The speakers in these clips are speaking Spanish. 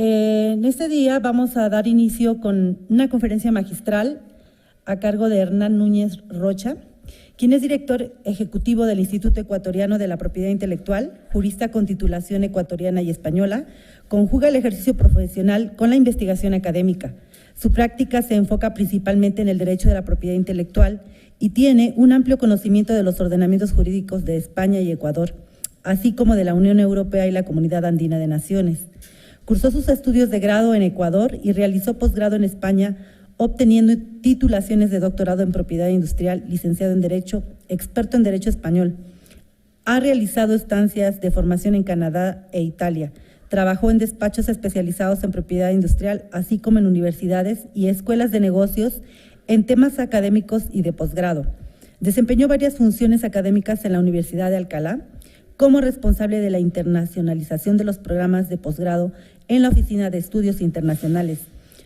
En este día vamos a dar inicio con una conferencia magistral a cargo de Hernán Núñez Rocha, quien es director ejecutivo del Instituto Ecuatoriano de la Propiedad Intelectual, jurista con titulación ecuatoriana y española, conjuga el ejercicio profesional con la investigación académica. Su práctica se enfoca principalmente en el derecho de la propiedad intelectual y tiene un amplio conocimiento de los ordenamientos jurídicos de España y Ecuador, así como de la Unión Europea y la Comunidad Andina de Naciones. Cursó sus estudios de grado en Ecuador y realizó posgrado en España, obteniendo titulaciones de doctorado en propiedad industrial, licenciado en Derecho, experto en Derecho Español. Ha realizado estancias de formación en Canadá e Italia. Trabajó en despachos especializados en propiedad industrial, así como en universidades y escuelas de negocios en temas académicos y de posgrado. Desempeñó varias funciones académicas en la Universidad de Alcalá, como responsable de la internacionalización de los programas de posgrado en la Oficina de Estudios Internacionales.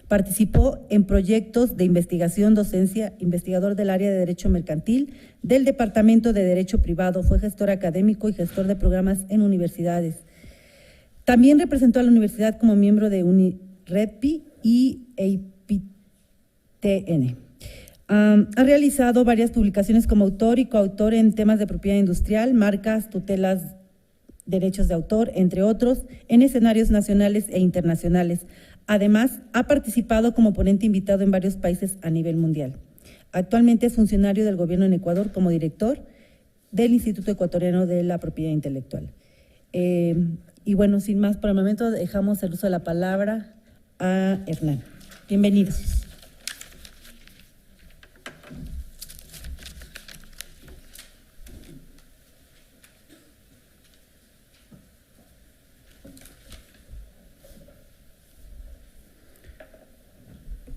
Participó en proyectos de investigación, docencia, investigador del área de Derecho Mercantil, del Departamento de Derecho Privado, fue gestor académico y gestor de programas en universidades. También representó a la universidad como miembro de UNIREPI y EIPTN. Ha realizado varias publicaciones como autor y coautor en temas de propiedad industrial, marcas, tutelas, derechos de autor, entre otros, en escenarios nacionales e internacionales. Además, ha participado como ponente invitado en varios países a nivel mundial. Actualmente es funcionario del gobierno en Ecuador como director del Instituto Ecuatoriano de la Propiedad Intelectual. Y bueno, sin más por el momento, dejamos el uso de la palabra a Hernán. Bienvenidos.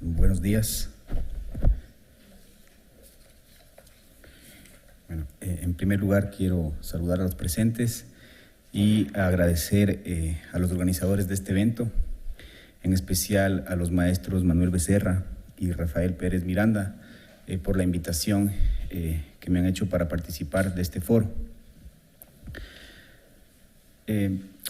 Buenos días. Bueno, en primer lugar quiero saludar a los presentes y agradecer a los organizadores de este evento, en especial a los maestros Manuel Becerra y Rafael Pérez Miranda por la invitación que me han hecho para participar de este foro.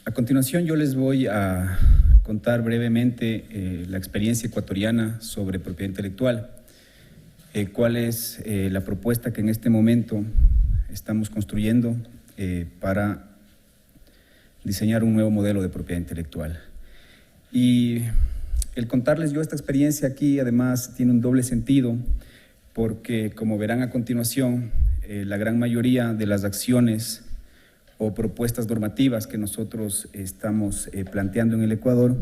A continuación yo les voy a contar brevemente la experiencia ecuatoriana sobre propiedad intelectual, cuál es la propuesta que en este momento estamos construyendo para diseñar un nuevo modelo de propiedad intelectual. Y el contarles yo esta experiencia aquí además tiene un doble sentido, porque como verán a continuación, la gran mayoría de las acciones o propuestas normativas que nosotros estamos planteando en el Ecuador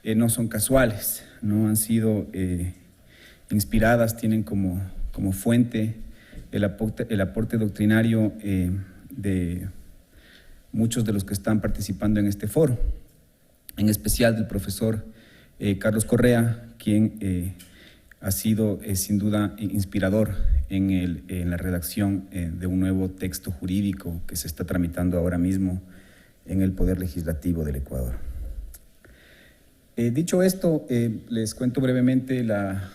no son casuales, no han sido inspiradas, tienen como fuente el aporte doctrinario de muchos de los que están participando en este foro, en especial del profesor Carlos Correa, quien ha sido sin duda inspirador en la redacción de un nuevo texto jurídico que se está tramitando ahora mismo en el Poder Legislativo del Ecuador. Dicho esto, les cuento brevemente, la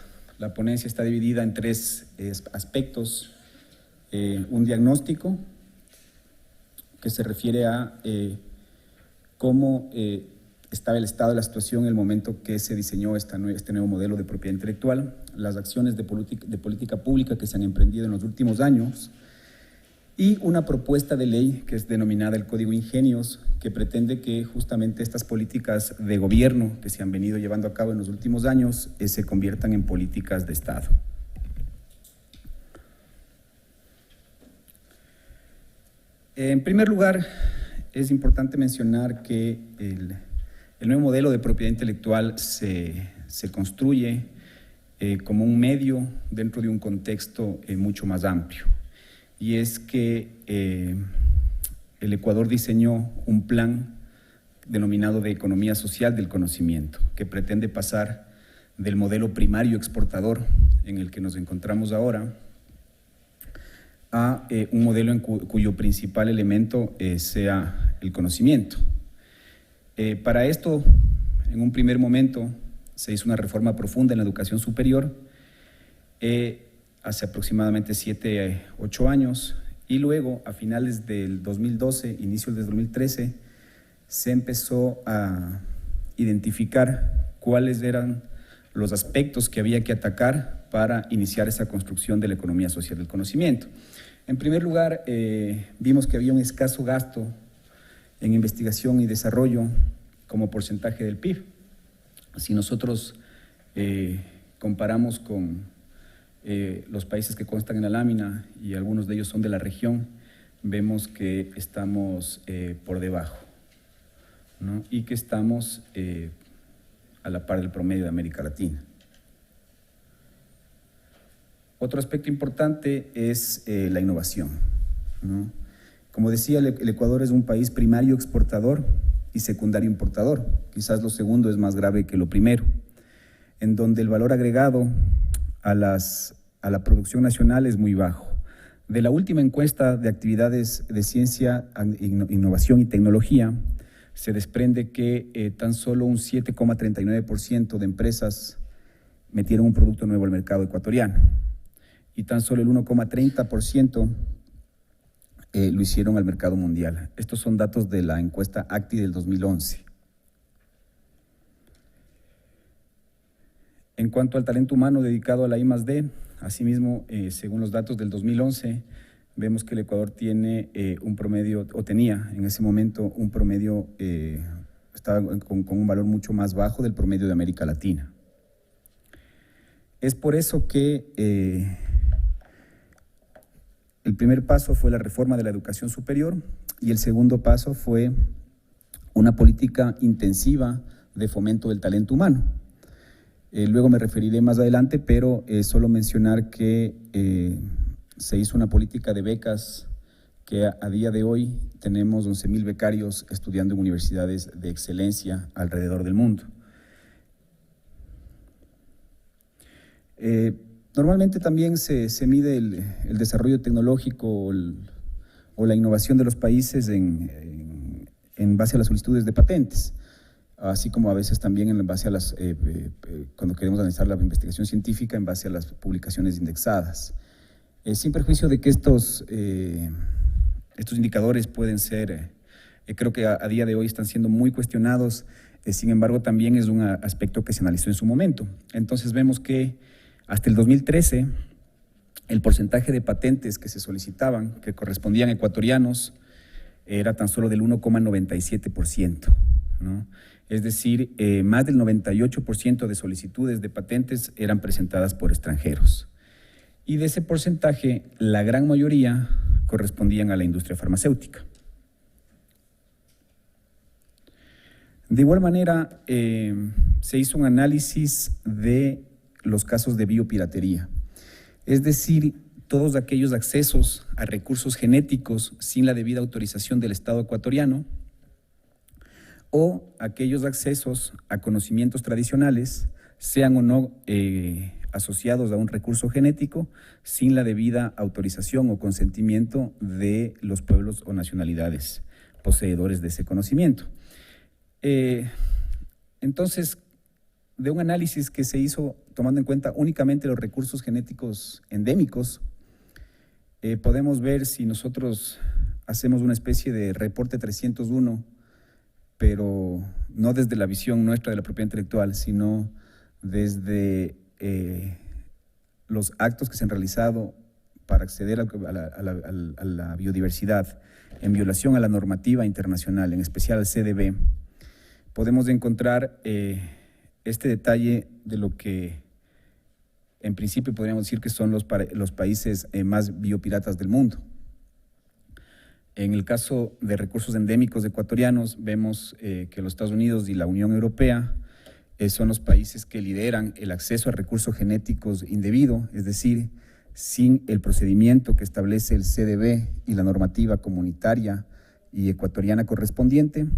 ponencia está dividida en tres aspectos: un diagnóstico que se refiere a cómo estaba el estado de la situación en el momento que se diseñó este nuevo modelo de propiedad intelectual, las acciones de política pública que se han emprendido en los últimos años y una propuesta de ley que es denominada el Código Ingenios, que pretende que justamente estas políticas de gobierno que se han venido llevando a cabo en los últimos años se conviertan en políticas de Estado. En primer lugar, es importante mencionar que el nuevo modelo de propiedad intelectual se construye como un medio dentro de un contexto mucho más amplio. Y es que el Ecuador diseñó un plan denominado de economía social del conocimiento, que pretende pasar del modelo primario exportador en el que nos encontramos ahora a un modelo cuyo principal elemento sea el conocimiento. Para esto, en un primer momento, se hizo una reforma profunda en la educación superior hace aproximadamente 7, 8 años, y luego, a finales del 2012, inicio del 2013, se empezó a identificar cuáles eran los aspectos que había que atacar para iniciar esa construcción de la economía social del conocimiento. En primer lugar, vimos que había un escaso gasto en investigación y desarrollo como porcentaje del PIB. Si nosotros comparamos con los países que constan en la lámina, y algunos de ellos son de la región, vemos que estamos por debajo, ¿no? Y que estamos a la par del promedio de América Latina. Otro aspecto importante es la innovación, ¿no? Como decía, el Ecuador es un país primario exportador y secundario importador. Quizás lo segundo es más grave que lo primero, en donde el valor agregado a la producción nacional es muy bajo. De la última encuesta de actividades de ciencia, innovación y tecnología, se desprende que tan solo un 7,39% de empresas metieron un producto nuevo al mercado ecuatoriano y tan solo el 1,30% lo hicieron al mercado mundial. Estos son datos de la encuesta ACTI del 2011. En cuanto al talento humano dedicado a la I+D, asimismo, según los datos del 2011, vemos que el Ecuador tiene un promedio, o tenía en ese momento un promedio, estaba con un valor mucho más bajo del promedio de América Latina. Es por eso que el primer paso fue la reforma de la educación superior y el segundo paso fue una política intensiva de fomento del talento humano. Luego me referiré más adelante, pero solo mencionar que se hizo una política de becas que a día de hoy tenemos 11,000 becarios estudiando en universidades de excelencia alrededor del mundo. Normalmente también se mide el desarrollo tecnológico o la innovación de los países en base a las solicitudes de patentes, así como a veces también en base a cuando queremos analizar la investigación científica, en base a las publicaciones indexadas. Sin perjuicio de que estos indicadores pueden ser, creo que a día de hoy están siendo muy cuestionados, sin embargo también es un aspecto que se analizó en su momento. Entonces vemos que hasta el 2013 el porcentaje de patentes que se solicitaban, que correspondían a ecuatorianos, era tan solo del 1,97%, ¿no? Es decir, más del 98% de solicitudes de patentes eran presentadas por extranjeros. Y de ese porcentaje, la gran mayoría correspondían a la industria farmacéutica. De igual manera, se hizo un análisis de los casos de biopiratería, es decir, todos aquellos accesos a recursos genéticos sin la debida autorización del Estado ecuatoriano o aquellos accesos a conocimientos tradicionales, sean o no asociados a un recurso genético, sin la debida autorización o consentimiento de los pueblos o nacionalidades poseedores de ese conocimiento. Entonces, de un análisis que se hizo tomando en cuenta únicamente los recursos genéticos endémicos, podemos ver, si nosotros hacemos una especie de reporte 301, pero no desde la visión nuestra de la propiedad intelectual, sino desde los actos que se han realizado para acceder a la biodiversidad en violación a la normativa internacional, en especial al CDB, podemos encontrar este detalle de lo que en principio podríamos decir que son los países más biopiratas del mundo. En el caso de recursos endémicos ecuatorianos, vemos que los Estados Unidos y la Unión Europea son los países que lideran el acceso a recursos genéticos indebido, es decir, sin el procedimiento que establece el CDB y la normativa comunitaria y ecuatoriana correspondiente,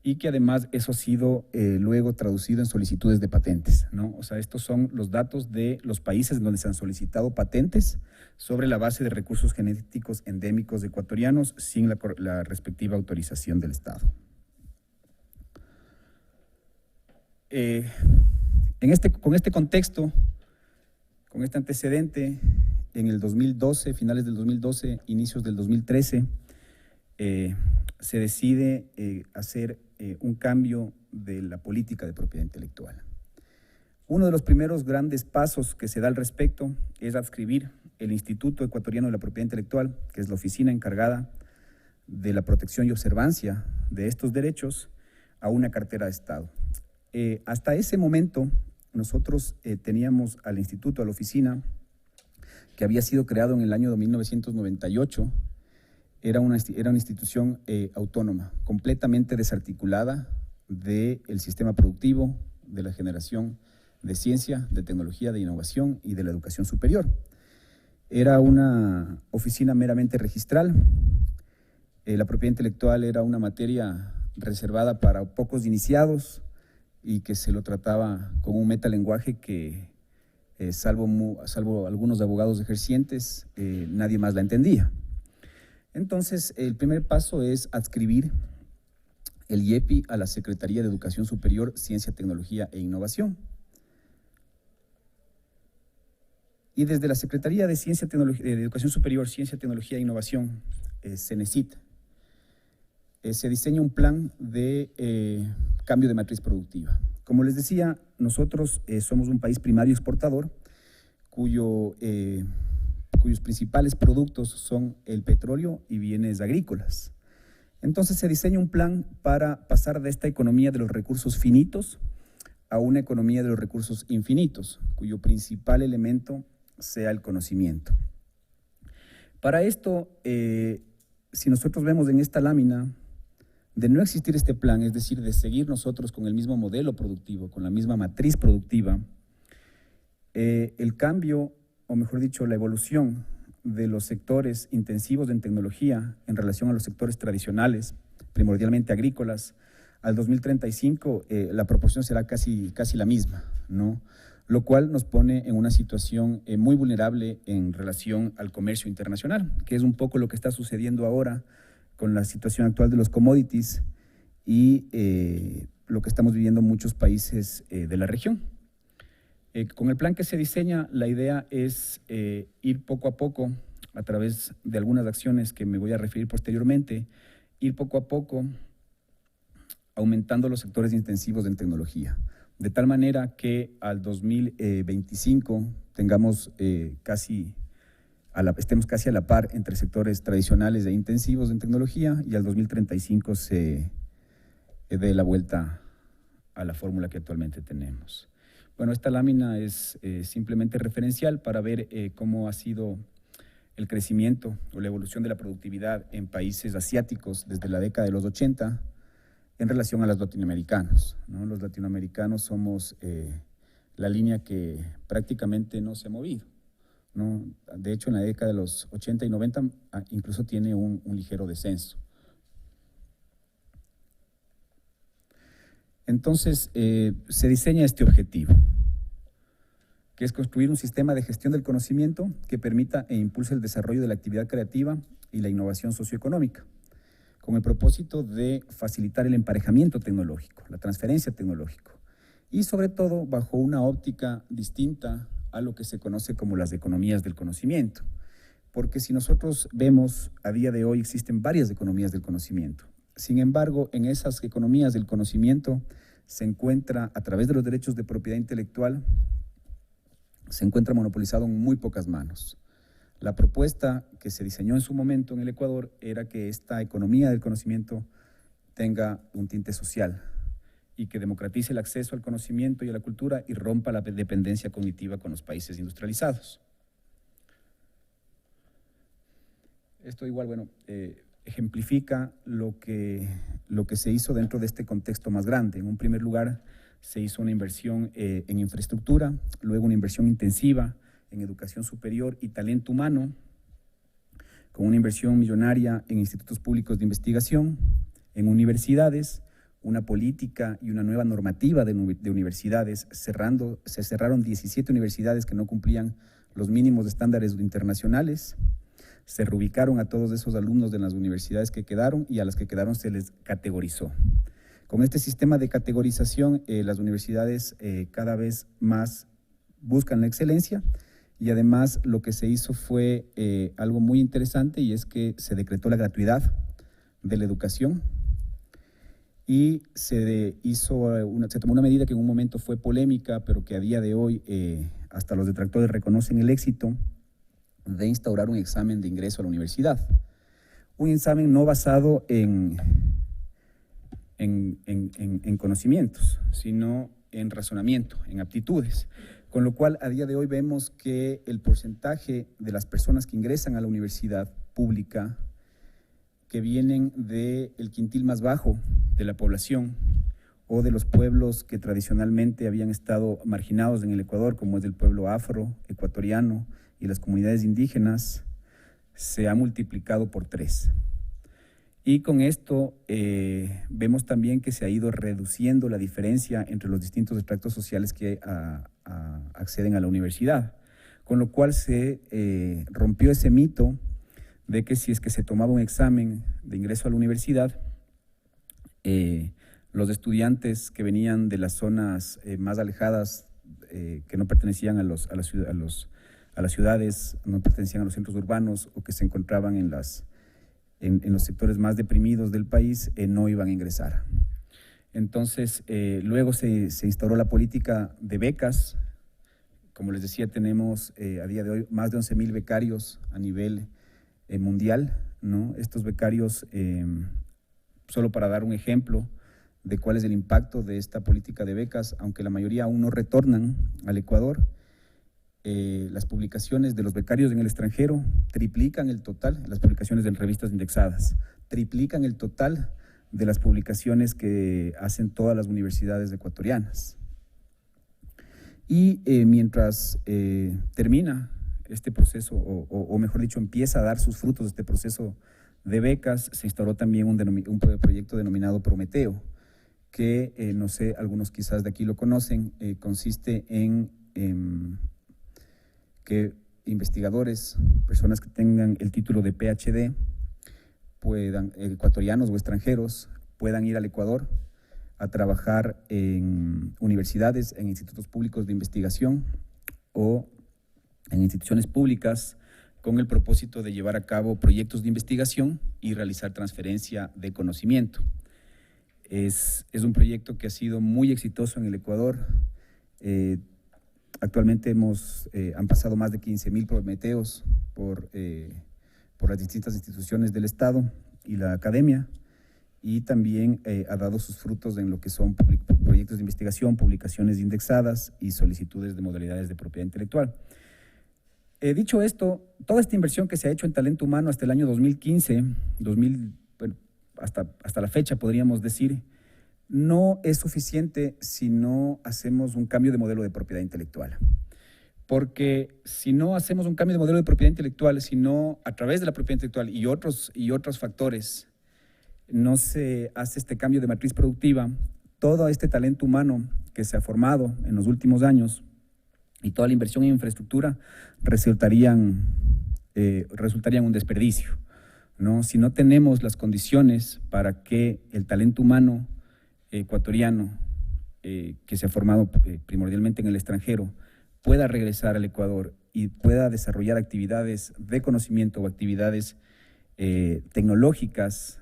y que además eso ha sido luego traducido en solicitudes de patentes, ¿no? O sea, estos son los datos de los países donde se han solicitado patentes sobre la base de recursos genéticos endémicos ecuatorianos sin la respectiva autorización del Estado. Con este contexto, con este antecedente, en el 2012, finales del 2012, inicios del 2013, se decide hacer un cambio de la política de propiedad intelectual. Uno de los primeros grandes pasos que se da al respecto es adscribir el Instituto Ecuatoriano de la Propiedad Intelectual, que es la oficina encargada de la protección y observancia de estos derechos, a una cartera de Estado. Hasta ese momento, nosotros teníamos al instituto, a la oficina, que había sido creado en el año de 1998, era una institución autónoma, completamente desarticulada del sistema productivo, de la generación de ciencia, de tecnología, de innovación y de la educación superior. Era una oficina meramente registral. La propiedad intelectual era una materia reservada para pocos iniciados y que se lo trataba con un metalenguaje que, salvo algunos abogados ejercientes, nadie más la entendía. Entonces, el primer paso es adscribir el IEPI a la Secretaría de Educación Superior, Ciencia, Tecnología e Innovación. Y desde la Secretaría de Educación Superior, Ciencia, Tecnología e Innovación, CENESIT, se diseña un plan de cambio de matriz productiva. Como les decía, nosotros somos un país primario exportador cuyos principales productos son el petróleo y bienes agrícolas. Entonces se diseña un plan para pasar de esta economía de los recursos finitos a una economía de los recursos infinitos, cuyo principal elemento sea el conocimiento. Para esto, si nosotros vemos en esta lámina, de no existir este plan, es decir, de seguir nosotros con el mismo modelo productivo, con la misma matriz productiva, el cambio, o mejor dicho, la evolución de los sectores intensivos en tecnología en relación a los sectores tradicionales, primordialmente agrícolas, al 2035 la proporción será casi la misma, ¿no? Lo cual nos pone en una situación muy vulnerable en relación al comercio internacional, que es un poco lo que está sucediendo ahora con la situación actual de los commodities y lo que estamos viviendo en muchos países de la región. Con el plan que se diseña, la idea es ir poco a poco, a través de algunas acciones que me voy a referir posteriormente, ir poco a poco aumentando los sectores intensivos en tecnología, de tal manera que al 2025 tengamos estemos casi a la par entre sectores tradicionales e intensivos en tecnología, y al 2035 se dé la vuelta a la fórmula que actualmente tenemos. Bueno, esta lámina es simplemente referencial para ver cómo ha sido el crecimiento o la evolución de la productividad en países asiáticos desde la década de los 80 en relación a los latinoamericanos, ¿no? Los latinoamericanos somos la línea que prácticamente no se ha movido, ¿no? De hecho, en la década de los 80 y 90 incluso tiene un ligero descenso. Entonces, se diseña este objetivo, que es construir un sistema de gestión del conocimiento que permita e impulse el desarrollo de la actividad creativa y la innovación socioeconómica, con el propósito de facilitar el emparejamiento tecnológico, la transferencia tecnológica, y sobre todo bajo una óptica distinta a lo que se conoce como las economías del conocimiento. Porque si nosotros vemos, a día de hoy existen varias economías del conocimiento. Sin embargo, en esas economías del conocimiento se encuentra, a través de los derechos de propiedad intelectual, se encuentra monopolizado en muy pocas manos. La propuesta que se diseñó en su momento en el Ecuador era que esta economía del conocimiento tenga un tinte social y que democratice el acceso al conocimiento y a la cultura y rompa la dependencia cognitiva con los países industrializados. Esto igual, bueno, ejemplifica lo que se hizo dentro de este contexto más grande. En un primer lugar, se hizo una inversión en infraestructura, luego una inversión intensiva en educación superior y talento humano, con una inversión millonaria en institutos públicos de investigación, en universidades, una política y una nueva normativa de universidades, se cerraron 17 universidades que no cumplían los mínimos estándares internacionales, se reubicaron a todos esos alumnos de las universidades que quedaron y a las que quedaron se les categorizó. Con este sistema de categorización, las universidades cada vez más buscan la excelencia y además lo que se hizo fue algo muy interesante, y es que se decretó la gratuidad de la educación y se tomó una medida que en un momento fue polémica, pero que a día de hoy hasta los detractores reconocen el éxito de instaurar un examen de ingreso a la universidad. Un examen no basado en conocimientos, sino en razonamiento, en aptitudes. Con lo cual, a día de hoy vemos que el porcentaje de las personas que ingresan a la universidad pública, que vienen del quintil más bajo de la población o de los pueblos que tradicionalmente habían estado marginados en el Ecuador, como es el pueblo afro, ecuatoriano y las comunidades indígenas, se ha multiplicado por 3. Y con esto vemos también que se ha ido reduciendo la diferencia entre los distintos estratos sociales que acceden a la universidad, con lo cual se rompió ese mito de que si es que se tomaba un examen de ingreso a la universidad, los estudiantes que venían de las zonas más alejadas, que no pertenecían a las ciudades, no pertenecían a los centros urbanos o que se encontraban en los sectores más deprimidos del país, no iban a ingresar. Entonces, luego se instauró la política de becas. Como les decía, tenemos a día de hoy más de 11,000 becarios a nivel mundial, ¿no? Estos becarios, solo para dar un ejemplo de cuál es el impacto de esta política de becas, aunque la mayoría aún no retornan al Ecuador, las publicaciones de los becarios en el extranjero triplican el total, las publicaciones en revistas indexadas, triplican el total de las publicaciones que hacen todas las universidades ecuatorianas. Y mientras termina este proceso, o mejor dicho, empieza a dar sus frutos este proceso de becas, se instauró también un proyecto denominado Prometeo, que no sé, algunos quizás de aquí lo conocen, consiste en que investigadores, personas que tengan el título de PhD, ecuatorianos o extranjeros, puedan ir al Ecuador a trabajar en universidades, en institutos públicos de investigación o en instituciones públicas con el propósito de llevar a cabo proyectos de investigación y realizar transferencia de conocimiento. Es un proyecto que ha sido muy exitoso en el Ecuador. Actualmente han pasado más de 15,000 Prometeos por las distintas instituciones del Estado y la academia, y también ha dado sus frutos en lo que son proyectos de investigación, publicaciones indexadas y solicitudes de modalidades de propiedad intelectual. Dicho esto, toda esta inversión que se ha hecho en talento humano hasta el año 2015, hasta la fecha podríamos decir, no es suficiente si no hacemos un cambio de modelo de propiedad intelectual. Porque si no hacemos un cambio de modelo de propiedad intelectual, si no a través de la propiedad intelectual y otros factores no se hace este cambio de matriz productiva, todo este talento humano que se ha formado en los últimos años y toda la inversión en infraestructura resultarían un desperdicio, ¿no? Si no tenemos las condiciones para que el talento humano ecuatoriano que se ha formado primordialmente en el extranjero pueda regresar al Ecuador y pueda desarrollar actividades de conocimiento o actividades tecnológicas,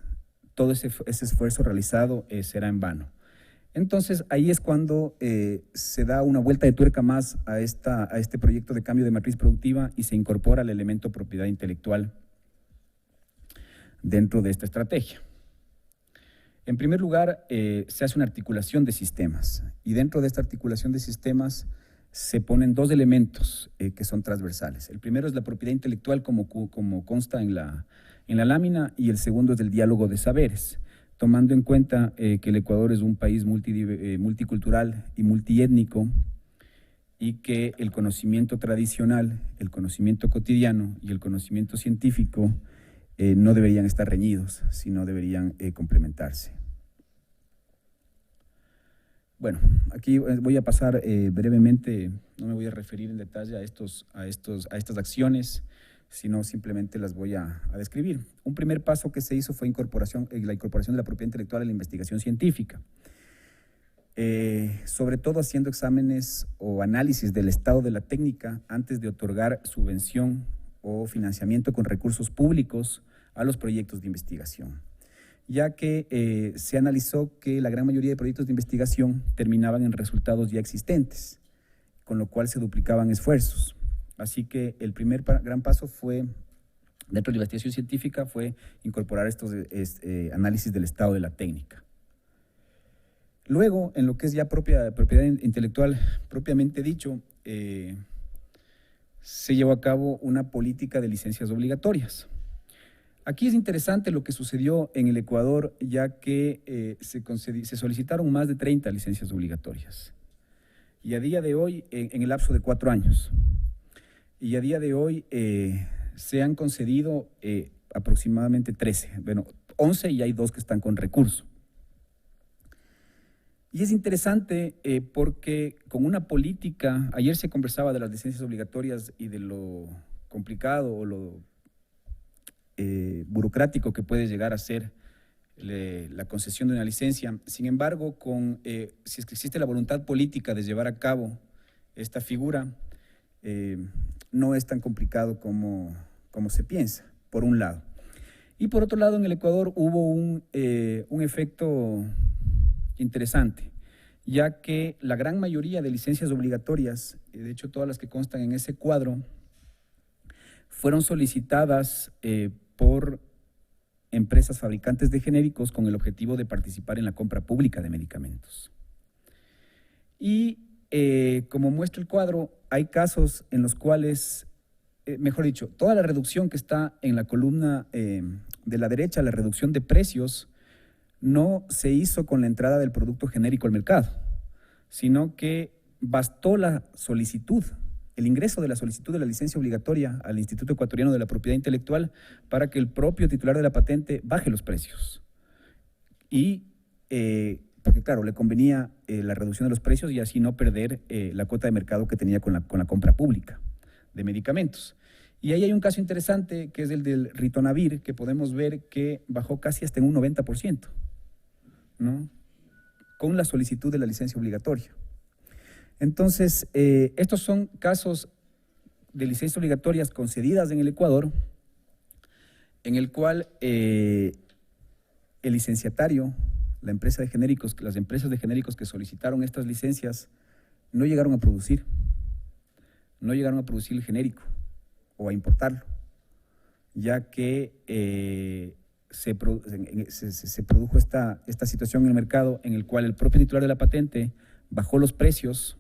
todo ese esfuerzo realizado será en vano. Entonces, ahí es cuando se da una vuelta de tuerca más a este proyecto de cambio de matriz productiva y se incorpora el elemento propiedad intelectual dentro de esta estrategia. En primer lugar, se hace una articulación de sistemas, y dentro de esta articulación de sistemas se ponen dos elementos que son transversales. El primero es la propiedad intelectual como consta en la lámina, y el segundo es el diálogo de saberes, tomando en cuenta que el Ecuador es un país multicultural y multiétnico, y que el conocimiento tradicional, el conocimiento cotidiano y el conocimiento científico no deberían estar reñidos, sino deberían complementarse. Bueno, aquí voy a pasar brevemente, no me voy a referir en detalle a estas acciones, sino simplemente las voy a describir. Un primer paso que se hizo fue la incorporación de la propiedad intelectual a la investigación científica, sobre todo haciendo exámenes o análisis del estado de la técnica antes de otorgar subvención o financiamiento con recursos públicos a los proyectos de investigación. ya que se analizó que la gran mayoría de proyectos de investigación terminaban en resultados ya existentes, con lo cual se duplicaban esfuerzos. Así que el primer gran paso fue, dentro de la investigación científica, fue incorporar estos análisis del estado de la técnica. Luego, en lo que es ya propiedad intelectual propiamente dicho, se llevó a cabo una política de licencias obligatorias. Aquí es interesante lo que sucedió en el Ecuador, ya que se solicitaron más de 30 licencias obligatorias. Y a día de hoy, en el lapso de 4 años, y a día de hoy se han concedido aproximadamente 13, bueno, 11 y hay 2 que están con recurso. Y es interesante porque con una política, ayer se conversaba de las licencias obligatorias y de lo complicado o lo burocrático que puede llegar a ser la concesión de una licencia. Sin embargo, si es que existe la voluntad política de llevar a cabo esta figura, no es tan complicado como se piensa, por un lado. Y por otro lado, en el Ecuador hubo un efecto interesante, ya que la gran mayoría de licencias obligatorias, de hecho todas las que constan en ese cuadro, fueron solicitadas por empresas fabricantes de genéricos con el objetivo de participar en la compra pública de medicamentos. Y como muestra el cuadro, hay casos en los cuales, mejor dicho, toda la reducción que está en la columna de la derecha, la reducción de precios, no se hizo con la entrada del producto genérico al mercado, sino que bastó la solicitud, el ingreso de la solicitud de la licencia obligatoria al Instituto Ecuatoriano de la Propiedad Intelectual para que el propio titular de la patente baje los precios. Y, porque claro, le convenía la reducción de los precios y así no perder la cuota de mercado que tenía con la compra pública de medicamentos. Y ahí hay un caso interesante que es el del Ritonavir, que podemos ver que bajó casi hasta en un 90%. ¿No? Con la solicitud de la licencia obligatoria. Entonces, estos son casos de licencias obligatorias concedidas en el Ecuador, en el cual el licenciatario, las empresas de genéricos que solicitaron estas licencias no llegaron a producir el genérico o a importarlo, ya que se produjo esta situación en el mercado en el cual el propio titular de la patente bajó los precios,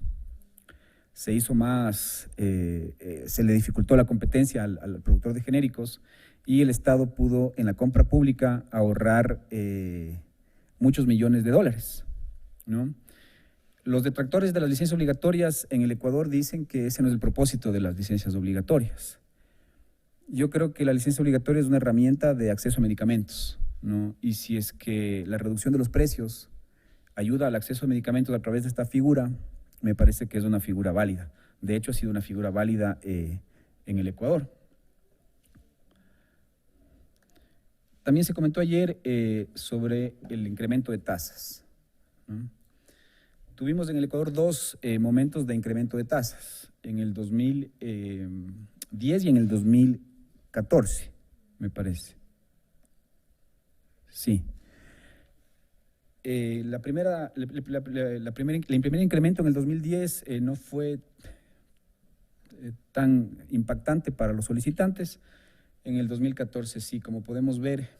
se hizo más, se le dificultó la competencia al productor de genéricos y el Estado pudo en la compra pública ahorrar muchos millones de dólares, ¿no? Los detractores de las licencias obligatorias en el Ecuador dicen que ese no es el propósito de las licencias obligatorias. Yo creo que la licencia obligatoria es una herramienta de acceso a medicamentos, ¿no? Y si es que la reducción de los precios ayuda al acceso a medicamentos a través de esta figura, me parece que es una figura válida. De hecho, ha sido una figura válida en el Ecuador. También se comentó ayer sobre el incremento de tasas, ¿no? Tuvimos en el Ecuador 2 momentos de incremento de tasas, en el 2010 y en el 2014, me parece. Sí. El primer incremento en el 2010 no fue tan impactante para los solicitantes. En el 2014 sí, como podemos ver,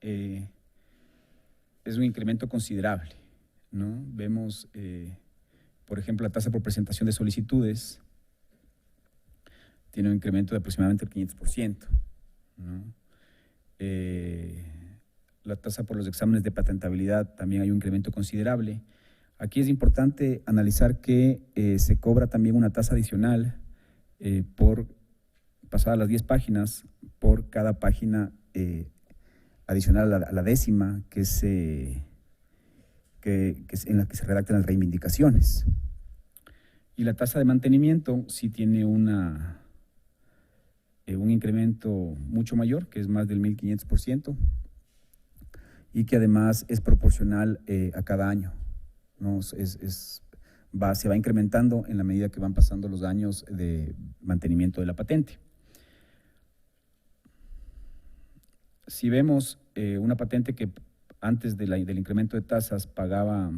es un incremento considerable, ¿no? Vemos, por ejemplo, la tasa por presentación de solicitudes tiene un incremento de aproximadamente el 500%, ¿no? La tasa por los exámenes de patentabilidad también hay un incremento considerable. Aquí es importante analizar que se cobra también una tasa adicional por pasadas las 10 páginas, por cada página adicional a la décima que es en la que se redactan las reivindicaciones. Y la tasa de mantenimiento sí tiene un incremento mucho mayor, que es más del 1.500%, y que además es proporcional a cada año, ¿no? Se va incrementando en la medida que van pasando los años de mantenimiento de la patente. Si vemos una patente que antes del incremento de tasas, pagaba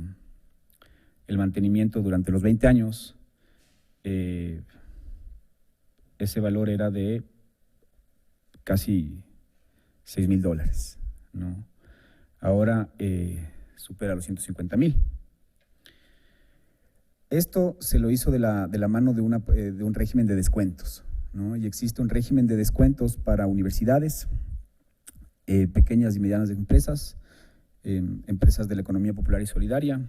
el mantenimiento durante los 20 años, ese valor era de casi $6,000, ¿no? Ahora supera los 150,000. Esto se lo hizo de la mano de un régimen de descuentos, ¿no? Y existe un régimen de descuentos para universidades, pequeñas y medianas empresas, empresas de la economía popular y solidaria,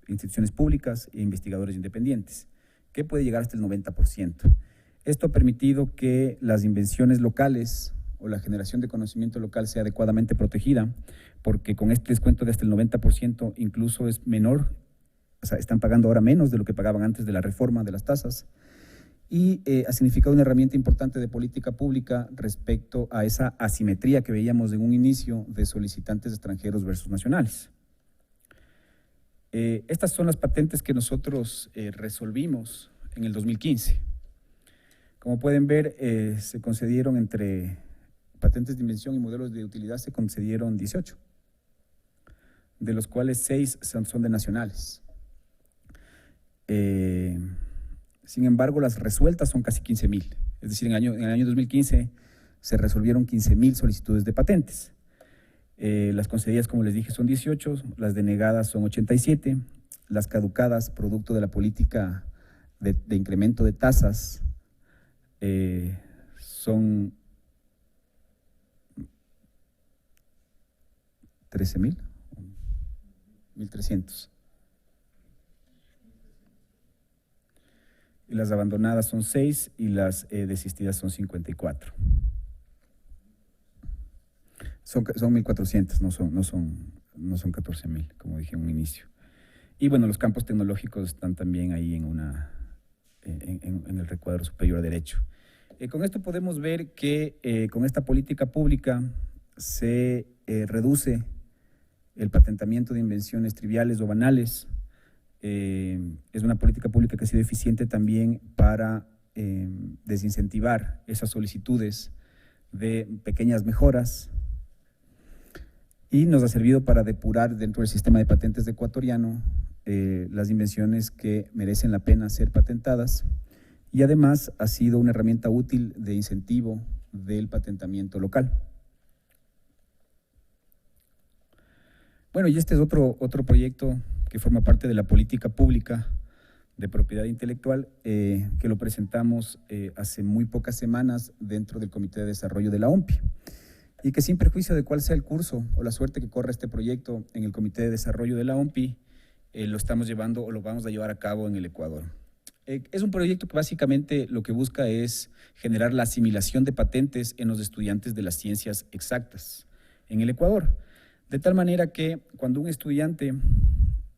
instituciones públicas e investigadores independientes, que puede llegar hasta el 90%. Esto ha permitido que las invenciones locales o la generación de conocimiento local sea adecuadamente protegida, porque con este descuento de hasta el 90% incluso es menor, o sea, están pagando ahora menos de lo que pagaban antes de la reforma de las tasas, y ha significado una herramienta importante de política pública respecto a esa asimetría que veíamos en un inicio de solicitantes extranjeros versus nacionales. Estas son las patentes que nosotros resolvimos en el 2015. Como pueden ver, se concedieron entre patentes de invención y modelos de utilidad, se concedieron 18, de los cuales 6 son de nacionales. Sin embargo, las resueltas son casi 15,000. Es decir, en el año 2015 se resolvieron 15,000 solicitudes de patentes. Las concedidas, como les dije, son 18, las denegadas son 87, las caducadas, producto de la política de incremento de tasas, son 13,000, 1,300. Y las abandonadas son 6 y las desistidas son 54. Son 1,400, no son 14,000, como dije en un inicio. Y bueno, los campos tecnológicos están también ahí en el recuadro superior derecho. Con esto podemos ver que con esta política pública se reduce el patentamiento de invenciones triviales o banales. Es una política pública que ha sido eficiente también para desincentivar esas solicitudes de pequeñas mejoras, y nos ha servido para depurar dentro del sistema de patentes ecuatoriano las invenciones que merecen la pena ser patentadas, y además ha sido una herramienta útil de incentivo del patentamiento local. Bueno, y este es otro proyecto que forma parte de la política pública de propiedad intelectual, que lo presentamos hace muy pocas semanas dentro del Comité de Desarrollo de la OMPI, y que sin perjuicio de cuál sea el curso o la suerte que corra este proyecto en el Comité de Desarrollo de la OMPI, lo estamos llevando o lo vamos a llevar a cabo en el Ecuador. Es un proyecto que básicamente lo que busca es generar la asimilación de patentes en los estudiantes de las ciencias exactas en el Ecuador, de tal manera que cuando un estudiante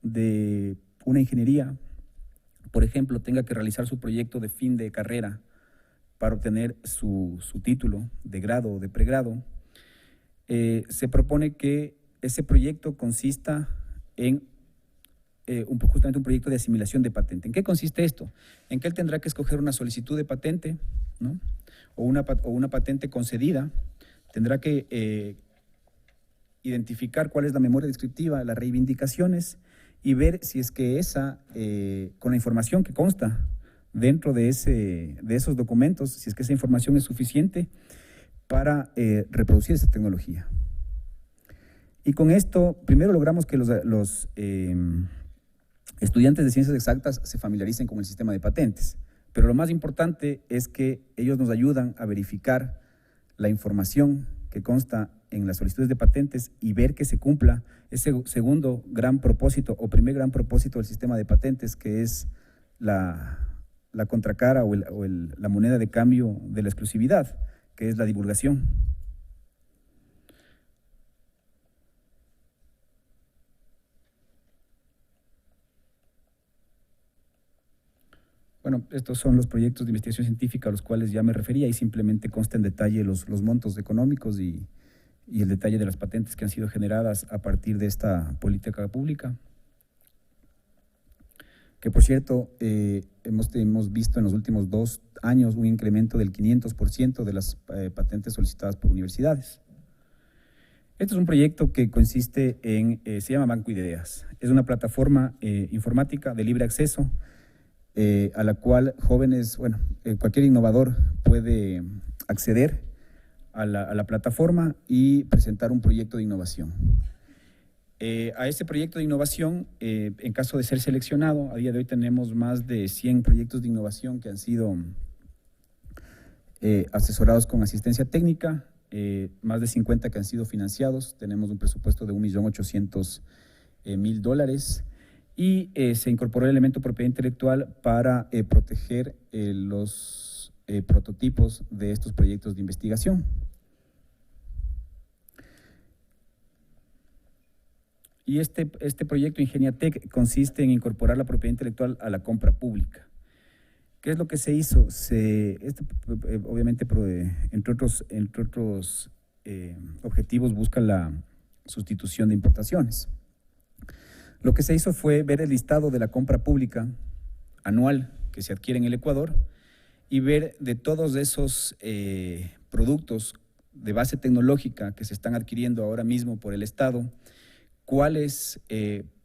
de una ingeniería, por ejemplo, tenga que realizar su proyecto de fin de carrera para obtener su título de grado o de pregrado, se propone que ese proyecto consista en justamente un proyecto de asimilación de patente. ¿En qué consiste esto? En que él tendrá que escoger una solicitud de patente, ¿no? o una patente concedida, tendrá que identificar cuál es la memoria descriptiva, las reivindicaciones, y ver si es que con la información que consta dentro de esos documentos, si es que esa información es suficiente para reproducir esa tecnología. Y con esto, primero logramos que los estudiantes de ciencias exactas se familiaricen con el sistema de patentes, pero lo más importante es que ellos nos ayudan a verificar la información que consta en las solicitudes de patentes y ver que se cumpla ese segundo gran propósito o primer gran propósito del sistema de patentes, que es la contracara o la moneda de cambio de la exclusividad, que es la divulgación. Bueno, estos son los proyectos de investigación científica a los cuales ya me refería, y simplemente consta en detalle los montos económicos y el detalle de las patentes que han sido generadas a partir de esta política pública. Que por cierto, hemos visto en los últimos 2 años un incremento del 500% de las patentes solicitadas por universidades. Este es un proyecto que consiste en, se llama Banco Ideas. Es una plataforma informática de libre acceso a la cual jóvenes, cualquier innovador puede acceder a la plataforma y presentar un proyecto de innovación. A este proyecto de innovación, en caso de ser seleccionado, a día de hoy tenemos más de 100 proyectos de innovación que han sido asesorados con asistencia técnica, más de 50 que han sido financiados, tenemos un presupuesto de $1.800.000 y se incorporó el elemento propiedad intelectual para proteger los prototipos de estos proyectos de investigación. Y este proyecto Ingeniatec consiste en incorporar la propiedad intelectual a la compra pública. ¿Qué es lo que se hizo? Obviamente, entre otros objetivos, busca la sustitución de importaciones. Lo que se hizo fue ver el listado de la compra pública anual que se adquiere en el Ecuador y ver de todos esos productos de base tecnológica que se están adquiriendo ahora mismo por el Estado, cuáles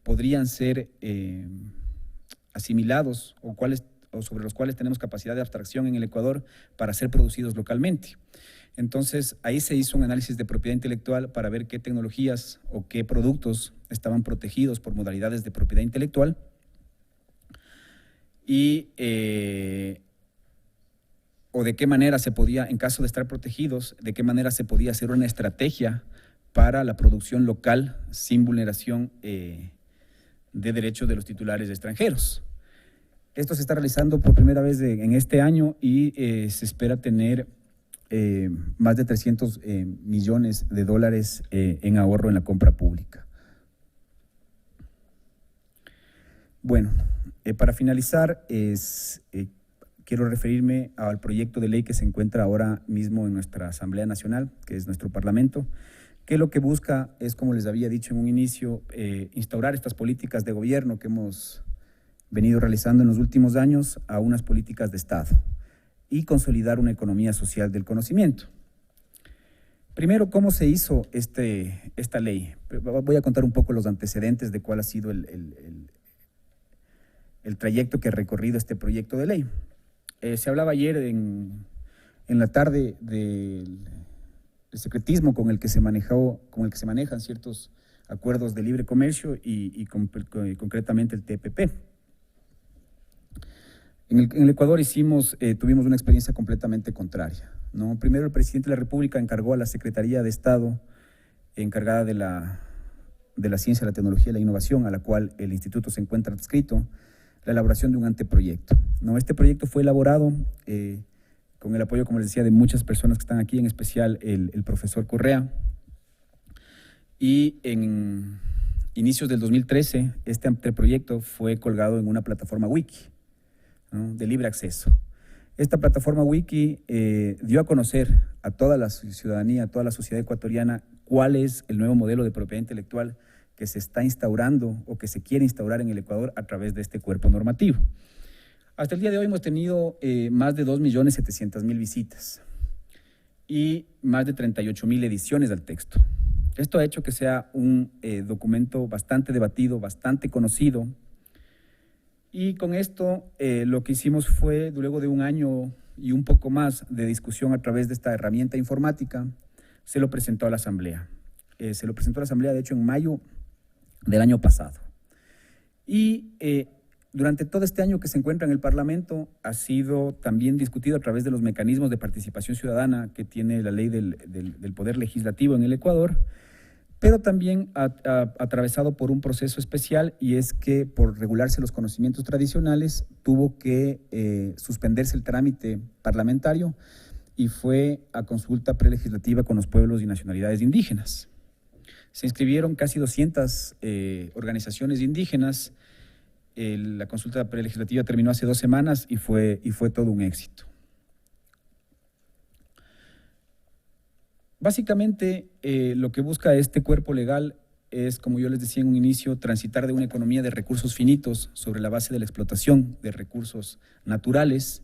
podrían ser asimilados o sobre los cuales tenemos capacidad de abstracción en el Ecuador para ser producidos localmente. Entonces, ahí se hizo un análisis de propiedad intelectual para ver qué tecnologías o qué productos estaban protegidos por modalidades de propiedad intelectual y o de qué manera se podía, en caso de estar protegidos, de qué manera se podía hacer una estrategia para la producción local sin vulneración de derechos de los titulares extranjeros. Esto se está realizando por primera vez en este año y se espera tener más de $300 millones en ahorro en la compra pública. Bueno, para finalizar, quiero referirme al proyecto de ley que se encuentra ahora mismo en nuestra Asamblea Nacional, que es nuestro Parlamento, que lo que busca es, como les había dicho en un inicio, instaurar estas políticas de gobierno que hemos venido realizando en los últimos años a unas políticas de Estado y consolidar una economía social del conocimiento. Primero, ¿cómo se hizo esta ley? Voy a contar un poco los antecedentes de cuál ha sido el trayecto que ha recorrido este proyecto de ley. Se hablaba ayer en la tarde del secretismo con el que se manejan ciertos acuerdos de libre comercio y concretamente el TPP. En el Ecuador tuvimos una experiencia completamente contraria, ¿no? Primero, el presidente de la República encargó a la Secretaría de Estado encargada de la Ciencia, la Tecnología y la Innovación, a la cual el instituto se encuentra adscrito, la elaboración de un anteproyecto, ¿no? Este proyecto fue elaborado con el apoyo, como les decía, de muchas personas que están aquí, en especial el profesor Correa, y en inicios del 2013 este anteproyecto fue colgado en una plataforma wiki, ¿no?, de libre acceso. Esta plataforma wiki dio a conocer a toda la ciudadanía, a toda la sociedad ecuatoriana, cuál es el nuevo modelo de propiedad intelectual que se está instaurando o que se quiere instaurar en el Ecuador a través de este cuerpo normativo. Hasta el día de hoy hemos tenido más de 2.700.000 visitas y más de 38.000 ediciones del texto. Esto ha hecho que sea un documento bastante debatido, bastante conocido. Y con esto lo que hicimos fue, luego de un año y un poco más de discusión a través de esta herramienta informática, se lo presentó a la Asamblea. Se lo presentó a la Asamblea, de hecho, en mayo del año pasado. Y durante todo este año que se encuentra en el Parlamento, ha sido también discutido a través de los mecanismos de participación ciudadana que tiene la ley del Poder Legislativo en el Ecuador, pero también atravesado por un proceso especial, y es que por regularse los conocimientos tradicionales tuvo que suspenderse el trámite parlamentario y fue a consulta prelegislativa con los pueblos y nacionalidades indígenas. Se inscribieron casi 200 organizaciones indígenas. La consulta prelegislativa terminó hace 2 semanas y fue todo un éxito. Básicamente, lo que busca este cuerpo legal es, como yo les decía en un inicio, transitar de una economía de recursos finitos sobre la base de la explotación de recursos naturales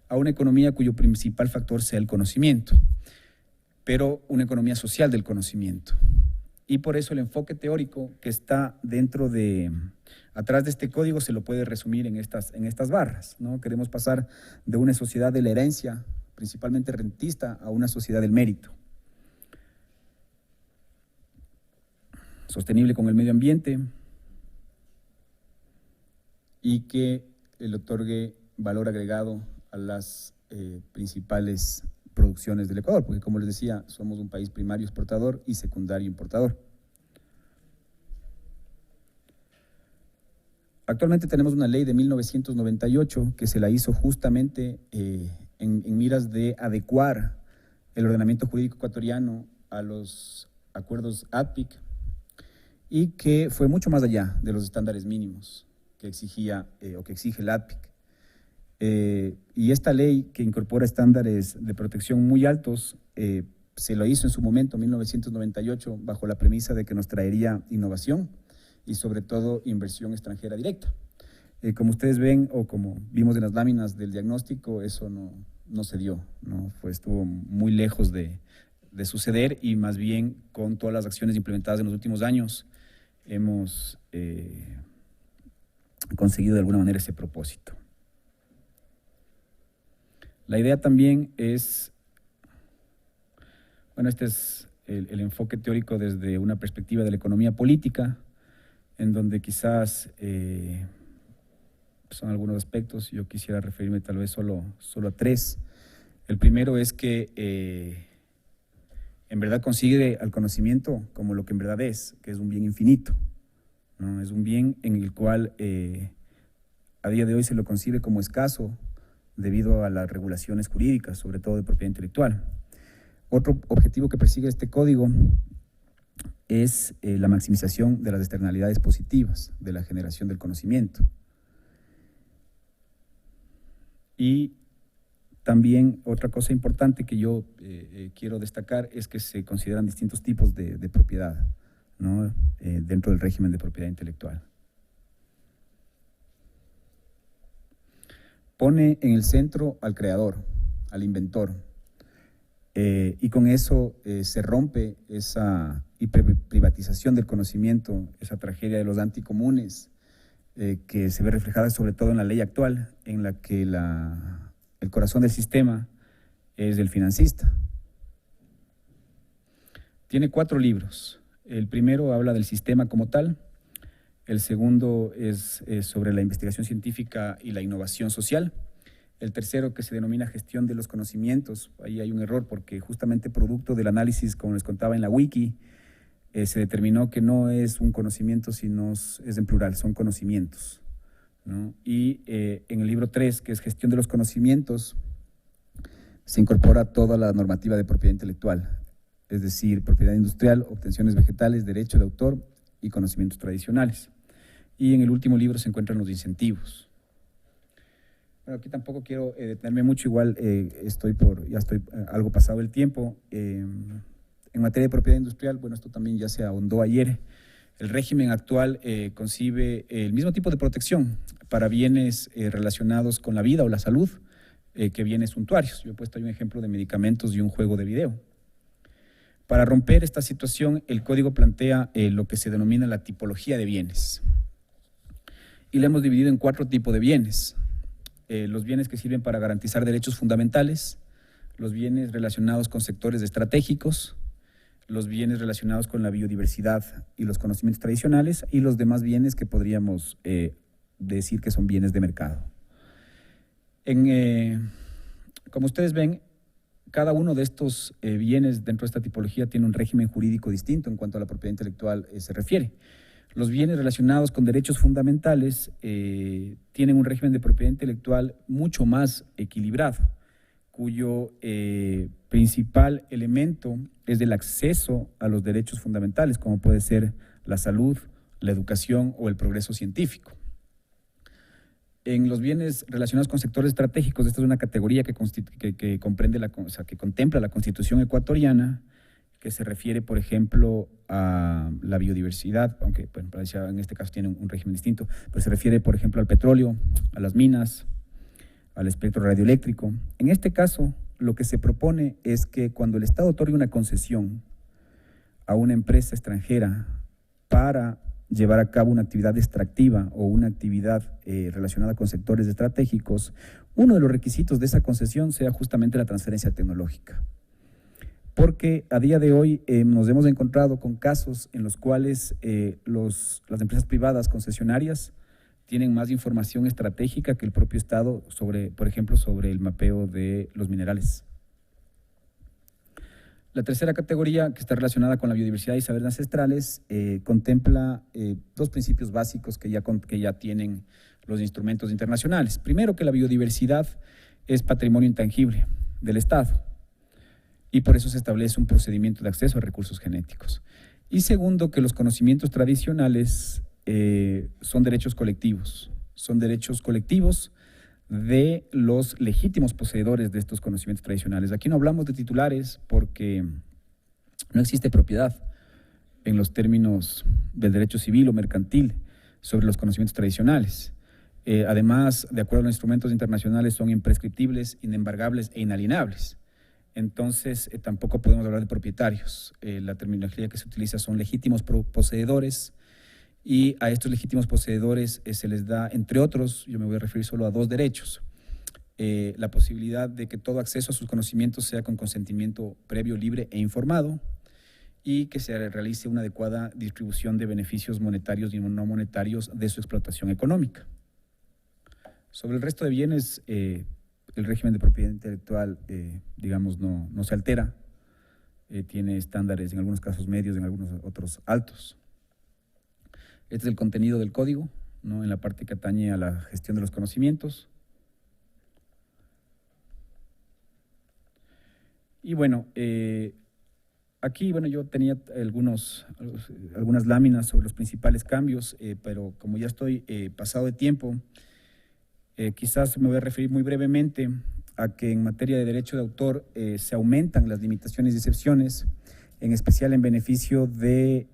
a una economía cuyo principal factor sea el conocimiento, pero una economía social del conocimiento. Y por eso el enfoque teórico que está atrás de este código se lo puede resumir en estas barras, ¿no? Queremos pasar de una sociedad de la herencia, principalmente rentista, a una sociedad del mérito. Sostenible con el medio ambiente y que le otorgue valor agregado a las principales producciones del Ecuador, porque como les decía, somos un país primario exportador y secundario importador. Actualmente tenemos una ley de 1998 que se la hizo justamente en miras de adecuar el ordenamiento jurídico ecuatoriano a los acuerdos ADPIC y que fue mucho más allá de los estándares mínimos que exigía o que exige el ADPIC. Y esta ley que incorpora estándares de protección muy altos se lo hizo en su momento, en 1998, bajo la premisa de que nos traería innovación y sobre todo inversión extranjera directa. Como ustedes ven o como vimos en las láminas del diagnóstico, eso no se dio, ¿no? Estuvo muy lejos de suceder y más bien con todas las acciones implementadas en los últimos años hemos conseguido de alguna manera ese propósito. La idea también es, bueno, este es el enfoque teórico desde una perspectiva de la economía política, en donde quizás son algunos aspectos, yo quisiera referirme tal vez solo a tres. El primero es que en verdad consigue al conocimiento como lo que en verdad es, que es un bien infinito, ¿no? Es un bien en el cual a día de hoy se lo concibe como escaso, debido a las regulaciones jurídicas, sobre todo de propiedad intelectual. Otro objetivo que persigue este código es la maximización de las externalidades positivas de la generación del conocimiento. Y también otra cosa importante que yo quiero destacar es que se consideran distintos tipos de propiedad, ¿no? Dentro del régimen de propiedad intelectual. Pone en el centro al creador, al inventor, y con eso se rompe esa privatización del conocimiento, esa tragedia de los anticomunes, que se ve reflejada sobre todo en la ley actual, en la que el corazón del sistema es el financista. Tiene 4 libros. El primero habla del sistema como tal. El segundo es sobre la investigación científica y la innovación social. El tercero, que se denomina gestión de los conocimientos. Ahí hay un error porque justamente producto del análisis, como les contaba en la wiki, se determinó que no es un conocimiento, sino es en plural, son conocimientos, ¿no? Y en el libro 3, que es gestión de los conocimientos, se incorpora toda la normativa de propiedad intelectual, es decir, propiedad industrial, obtenciones vegetales, derecho de autor y conocimientos tradicionales. Y en el último libro se encuentran los incentivos. Bueno, aquí tampoco quiero detenerme mucho, igual ya estoy algo pasado el tiempo. En materia de propiedad industrial, bueno, esto también ya se ahondó ayer. El régimen actual concibe el mismo tipo de protección para bienes relacionados con la vida o la salud que bienes suntuarios. Yo he puesto ahí un ejemplo de medicamentos y un juego de video. Para romper esta situación, el código plantea lo que se denomina la tipología de bienes. Y la hemos dividido en 4 tipos de bienes. Los bienes que sirven para garantizar derechos fundamentales, los bienes relacionados con sectores estratégicos, los bienes relacionados con la biodiversidad y los conocimientos tradicionales y los demás bienes que podríamos decir que son bienes de mercado. Como ustedes ven, cada uno de estos bienes dentro de esta tipología tiene un régimen jurídico distinto en cuanto a la propiedad intelectual se refiere. Los bienes relacionados con derechos fundamentales tienen un régimen de propiedad intelectual mucho más equilibrado, cuyo principal elemento es el acceso a los derechos fundamentales, como puede ser la salud, la educación o el progreso científico. En los bienes relacionados con sectores estratégicos, esta es una categoría que comprende que contempla la Constitución ecuatoriana, que se refiere, por ejemplo, a la biodiversidad, aunque bueno, en este caso tiene un régimen distinto, pero se refiere, por ejemplo, al petróleo, a las minas, al espectro radioeléctrico. En este caso, lo que se propone es que cuando el Estado otorgue una concesión a una empresa extranjera para llevar a cabo una actividad extractiva o una actividad relacionada con sectores estratégicos, uno de los requisitos de esa concesión sea justamente la transferencia tecnológica. Porque a día de hoy nos hemos encontrado con casos en los cuales las empresas privadas concesionarias tienen más información estratégica que el propio Estado sobre, por ejemplo, sobre el mapeo de los minerales. La tercera categoría, que está relacionada con la biodiversidad y saberes ancestrales, contempla dos principios básicos que ya tienen los instrumentos internacionales. Primero, que la biodiversidad es patrimonio intangible del Estado y por eso se establece un procedimiento de acceso a recursos genéticos. Y segundo, que los conocimientos tradicionales son derechos colectivos de los legítimos poseedores de estos conocimientos tradicionales. Aquí no hablamos de titulares porque no existe propiedad en los términos del derecho civil o mercantil sobre los conocimientos tradicionales. Además, de acuerdo a los instrumentos internacionales, son imprescriptibles, inembargables e inalienables. Entonces, tampoco podemos hablar de propietarios. La terminología que se utiliza son legítimos poseedores, y a estos legítimos poseedores se les da, entre otros, yo me voy a referir solo a dos derechos, la posibilidad de que todo acceso a sus conocimientos sea con consentimiento previo, libre e informado, y que se realice una adecuada distribución de beneficios monetarios y no monetarios de su explotación económica. Sobre el resto de bienes, el régimen de propiedad intelectual, digamos, no se altera, tiene estándares en algunos casos medios, en algunos otros altos. Este es el contenido del código, ¿no?, en la parte que atañe a la gestión de los conocimientos. Y bueno, aquí yo tenía algunas láminas sobre los principales cambios, pero como ya estoy pasado de tiempo, quizás me voy a referir muy brevemente a que en materia de derecho de autor se aumentan las limitaciones y excepciones, en especial en beneficio de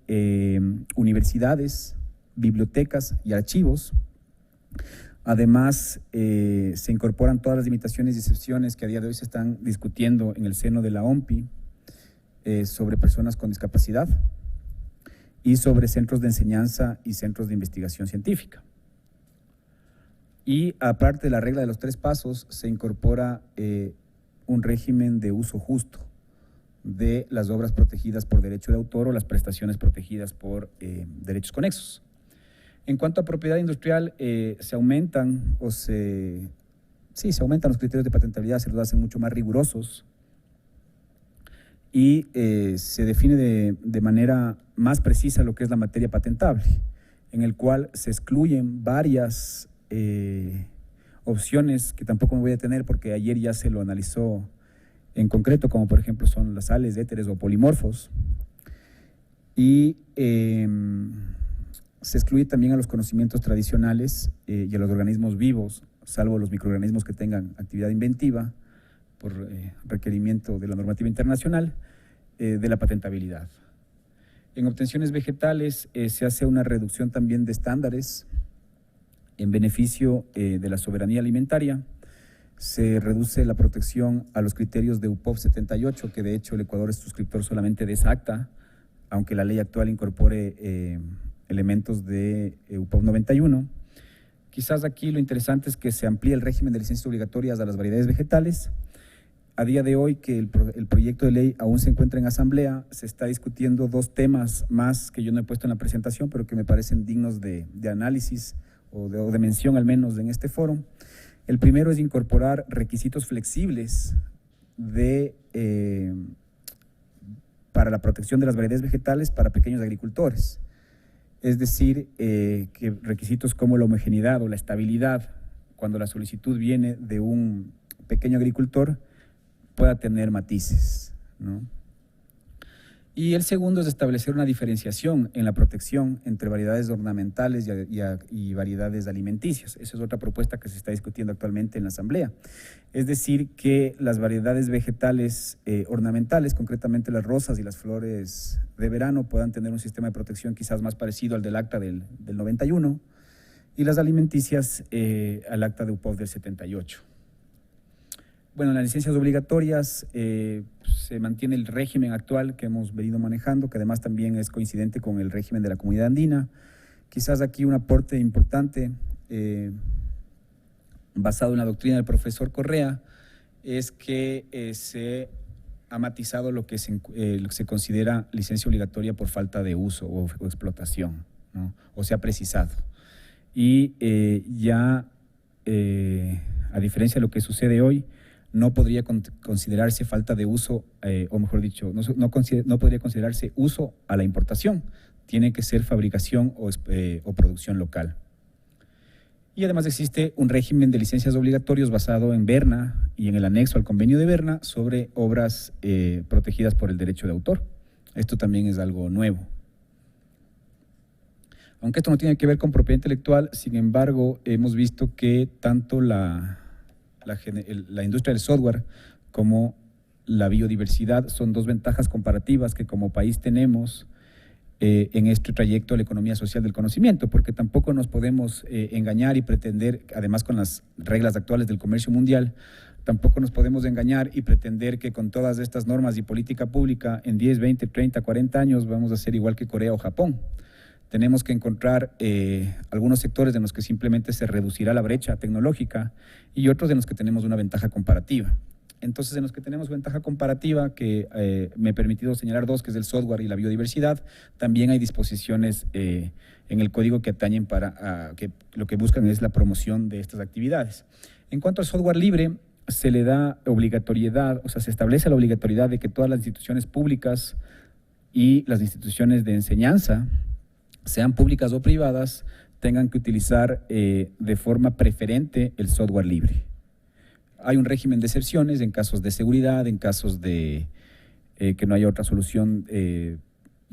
universidades, bibliotecas y archivos. Además, se incorporan todas las limitaciones y excepciones que a día de hoy se están discutiendo en el seno de la OMPI sobre personas con discapacidad y sobre centros de enseñanza y centros de investigación científica. Y aparte de la regla de los 3 pasos, se incorpora un régimen de uso justo de las obras protegidas por derecho de autor o las prestaciones protegidas por derechos conexos. En cuanto a propiedad industrial, se aumentan los criterios de patentabilidad, se los hacen mucho más rigurosos y se define de manera más precisa lo que es la materia patentable, en el cual se excluyen varias opciones que tampoco me voy a detener porque ayer ya se lo analizó en concreto, como por ejemplo son las sales, éteres o polimorfos, y se excluye también a los conocimientos tradicionales y a los organismos vivos, salvo los microorganismos que tengan actividad inventiva por requerimiento de la normativa internacional, de la patentabilidad. En obtenciones vegetales se hace una reducción también de estándares en beneficio de la soberanía alimentaria. Se reduce la protección a los criterios de UPOV 78, que de hecho el Ecuador es suscriptor solamente de esa acta, aunque la ley actual incorpore elementos de UPOV 91. Quizás aquí lo interesante es que se amplía el régimen de licencias obligatorias a las variedades vegetales. A día de hoy, que el proyecto de ley aún se encuentra en asamblea, se está discutiendo 2 temas más que yo no he puesto en la presentación, pero que me parecen dignos de análisis o de mención al menos en este foro. El primero es incorporar requisitos flexibles para la protección de las variedades vegetales para pequeños agricultores. Es decir, que requisitos como la homogeneidad o la estabilidad, cuando la solicitud viene de un pequeño agricultor, pueda tener matices, ¿no? Y el segundo es establecer una diferenciación en la protección entre variedades ornamentales y variedades alimenticias. Esa es otra propuesta que se está discutiendo actualmente en la Asamblea. Es decir, que las variedades vegetales ornamentales, concretamente las rosas y las flores de verano, puedan tener un sistema de protección quizás más parecido al del acta del 91 y las alimenticias al acta de UPOV del 78. Bueno, en las licencias obligatorias se mantiene el régimen actual que hemos venido manejando, que además también es coincidente con el régimen de la Comunidad Andina. Quizás aquí un aporte importante basado en la doctrina del profesor Correa es que se ha matizado lo que se considera licencia obligatoria por falta de uso o explotación, ¿no? O se ha precisado. Y a diferencia de lo que sucede hoy, no podría considerarse falta de uso, o mejor dicho, no podría considerarse uso a la importación. Tiene que ser fabricación o producción local. Y además existe un régimen de licencias obligatorios basado en Berna y en el anexo al convenio de Berna sobre obras protegidas por el derecho de autor. Esto también es algo nuevo. Aunque esto no tiene que ver con propiedad intelectual, sin embargo, hemos visto que tanto la industria del software como la biodiversidad son dos ventajas comparativas que como país tenemos en este trayecto de la economía social del conocimiento, porque tampoco nos podemos engañar y pretender, además con las reglas actuales del comercio mundial, tampoco nos podemos engañar y pretender que con todas estas normas y política pública en 10, 20, 30, 40 años vamos a ser igual que Corea o Japón. Tenemos que encontrar algunos sectores en los que simplemente se reducirá la brecha tecnológica y otros en los que tenemos una ventaja comparativa. Entonces, en los que tenemos ventaja comparativa, que me he permitido señalar dos, que es el software y la biodiversidad, también hay disposiciones en el código que atañen para que lo que buscan es la promoción de estas actividades. En cuanto al software libre, se le da obligatoriedad, o sea, se establece la obligatoriedad de que todas las instituciones públicas y las instituciones de enseñanza, sean públicas o privadas, tengan que utilizar de forma preferente el software libre. Hay un régimen de excepciones en casos de seguridad, en casos de que no haya otra solución de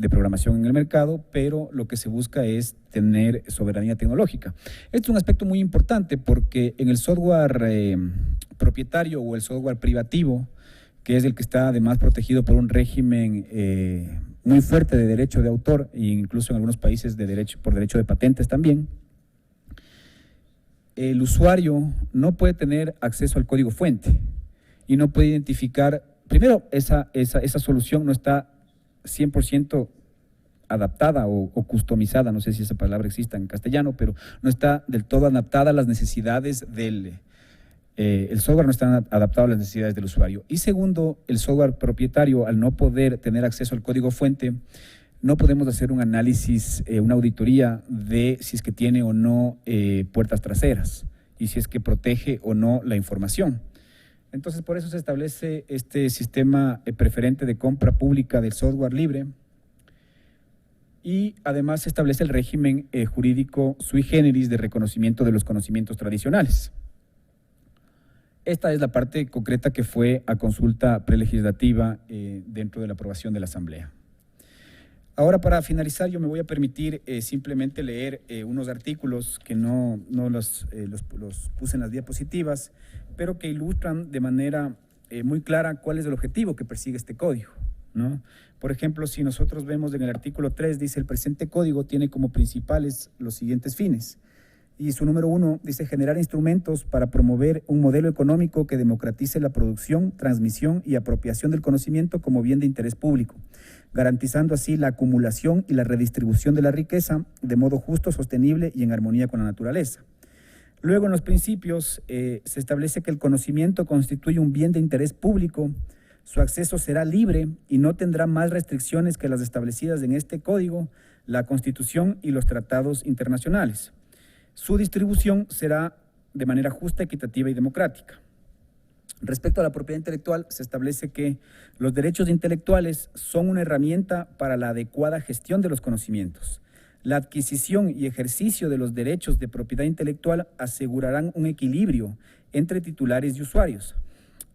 programación en el mercado, pero lo que se busca es tener soberanía tecnológica. Este es un aspecto muy importante porque en el software propietario o el software privativo, que es el que está además protegido por un régimen muy fuerte de derecho de autor e incluso en algunos países por derecho de patentes también, el usuario no puede tener acceso al código fuente y no puede identificar, primero, esa solución no está 100% adaptada o customizada, no sé si esa palabra exista en castellano, pero no está del todo adaptada a las necesidades el software no está adaptado a las necesidades del usuario. Y segundo, el software propietario, al no poder tener acceso al código fuente, no podemos hacer un análisis, una auditoría de si es que tiene o no puertas traseras y si es que protege o no la información. Entonces, por eso se establece este sistema preferente de compra pública del software libre y además se establece el régimen jurídico sui generis de reconocimiento de los conocimientos tradicionales. Esta es la parte concreta que fue a consulta prelegislativa dentro de la aprobación de la Asamblea. Ahora, para finalizar, yo me voy a permitir simplemente leer unos artículos que no los puse en las diapositivas, pero que ilustran de manera muy clara cuál es el objetivo que persigue este código, ¿no? Por ejemplo, si nosotros vemos en el artículo 3, dice: el presente código tiene como principales los siguientes fines. Y su número 1 dice: generar instrumentos para promover un modelo económico que democratice la producción, transmisión y apropiación del conocimiento como bien de interés público, garantizando así la acumulación y la redistribución de la riqueza de modo justo, sostenible y en armonía con la naturaleza. Luego, en los principios, se establece que el conocimiento constituye un bien de interés público, su acceso será libre y no tendrá más restricciones que las establecidas en este código, la Constitución y los tratados internacionales. Su distribución será de manera justa, equitativa y democrática. Respecto a la propiedad intelectual, se establece que los derechos intelectuales son una herramienta para la adecuada gestión de los conocimientos. La adquisición y ejercicio de los derechos de propiedad intelectual asegurarán un equilibrio entre titulares y usuarios.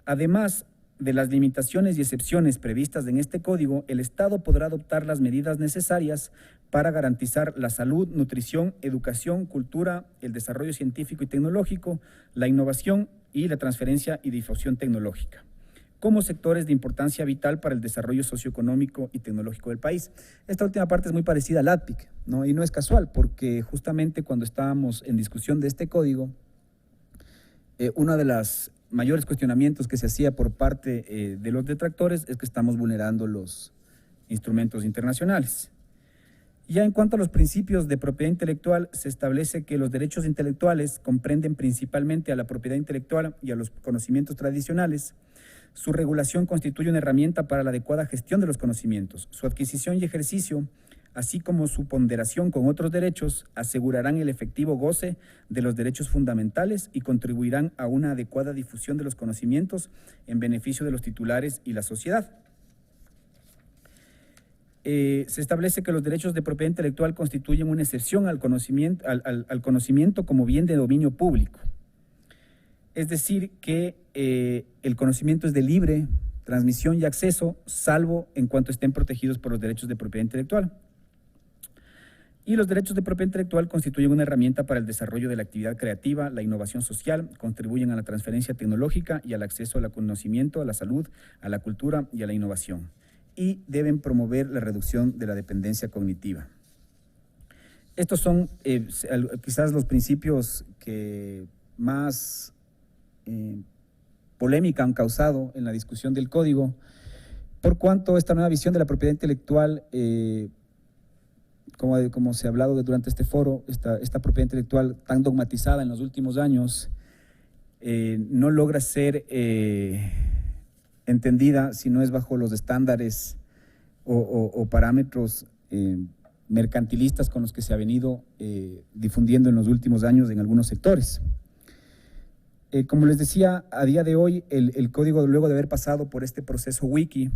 Además de las limitaciones y excepciones previstas en este código, el Estado podrá adoptar las medidas necesarias para garantizar la salud, nutrición, educación, cultura, el desarrollo científico y tecnológico, la innovación y la transferencia y difusión tecnológica, como sectores de importancia vital para el desarrollo socioeconómico y tecnológico del país. Esta última parte es muy parecida al ADPIC, ¿no? Y no es casual, porque justamente cuando estábamos en discusión de este código, una de las mayores cuestionamientos que se hacía por parte de los detractores es que estamos vulnerando los instrumentos internacionales. Ya en cuanto a los principios de propiedad intelectual, se establece que los derechos intelectuales comprenden principalmente a la propiedad intelectual y a los conocimientos tradicionales. Su regulación constituye una herramienta para la adecuada gestión de los conocimientos. Su adquisición y ejercicio, así como su ponderación con otros derechos, asegurarán el efectivo goce de los derechos fundamentales y contribuirán a una adecuada difusión de los conocimientos en beneficio de los titulares y la sociedad. Se establece que los derechos de propiedad intelectual constituyen una excepción al conocimiento como bien de dominio público. Es decir, que el conocimiento es de libre transmisión y acceso, salvo en cuanto estén protegidos por los derechos de propiedad intelectual. Y los derechos de propiedad intelectual constituyen una herramienta para el desarrollo de la actividad creativa, la innovación social, contribuyen a la transferencia tecnológica y al acceso al conocimiento, a la salud, a la cultura y a la innovación. Y deben promover la reducción de la dependencia cognitiva. Estos son quizás los principios que más polémica han causado en la discusión del código, por cuanto esta nueva visión de la propiedad intelectual, como se ha hablado durante este foro, esta propiedad intelectual tan dogmatizada en los últimos años, no logra ser entendida si no es bajo los estándares o parámetros mercantilistas con los que se ha venido difundiendo en los últimos años en algunos sectores. Como les decía, a día de hoy el código, luego de haber pasado por este proceso wiki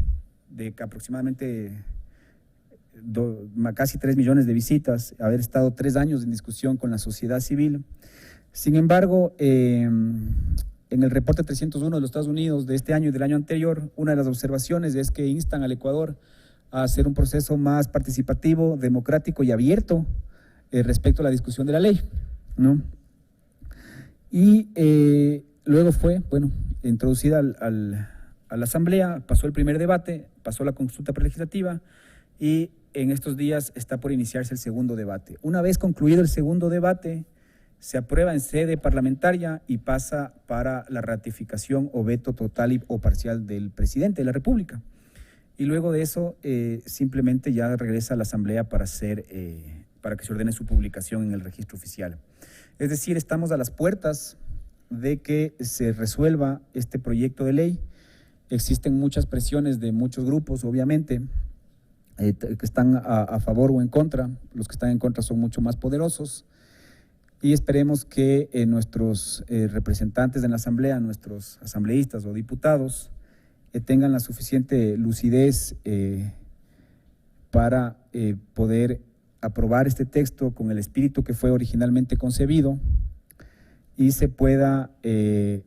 de aproximadamente casi 3 millones de visitas, haber estado 3 años en discusión con la sociedad civil, sin embargo, en el reporte 301 de los Estados Unidos de este año y del año anterior, una de las observaciones es que instan al Ecuador a hacer un proceso más participativo, democrático y abierto respecto a la discusión de la ley, ¿no? Y luego fue, bueno, introducida a la Asamblea, pasó el primer debate, pasó la consulta prelegislativa y en estos días está por iniciarse el segundo debate. Una vez concluido el segundo debate, se aprueba en sede parlamentaria y pasa para la ratificación o veto total o parcial del presidente de la República. Y luego de eso simplemente ya regresa a la Asamblea para que se ordene su publicación en el registro oficial. Es decir, estamos a las puertas de que se resuelva este proyecto de ley. Existen muchas presiones de muchos grupos, obviamente, que están a favor o en contra. Los que están en contra son mucho más poderosos. Y esperemos que nuestros representantes en la Asamblea, nuestros asambleístas o diputados, tengan la suficiente lucidez para poder aprobar este texto con el espíritu que fue originalmente concebido y se pueda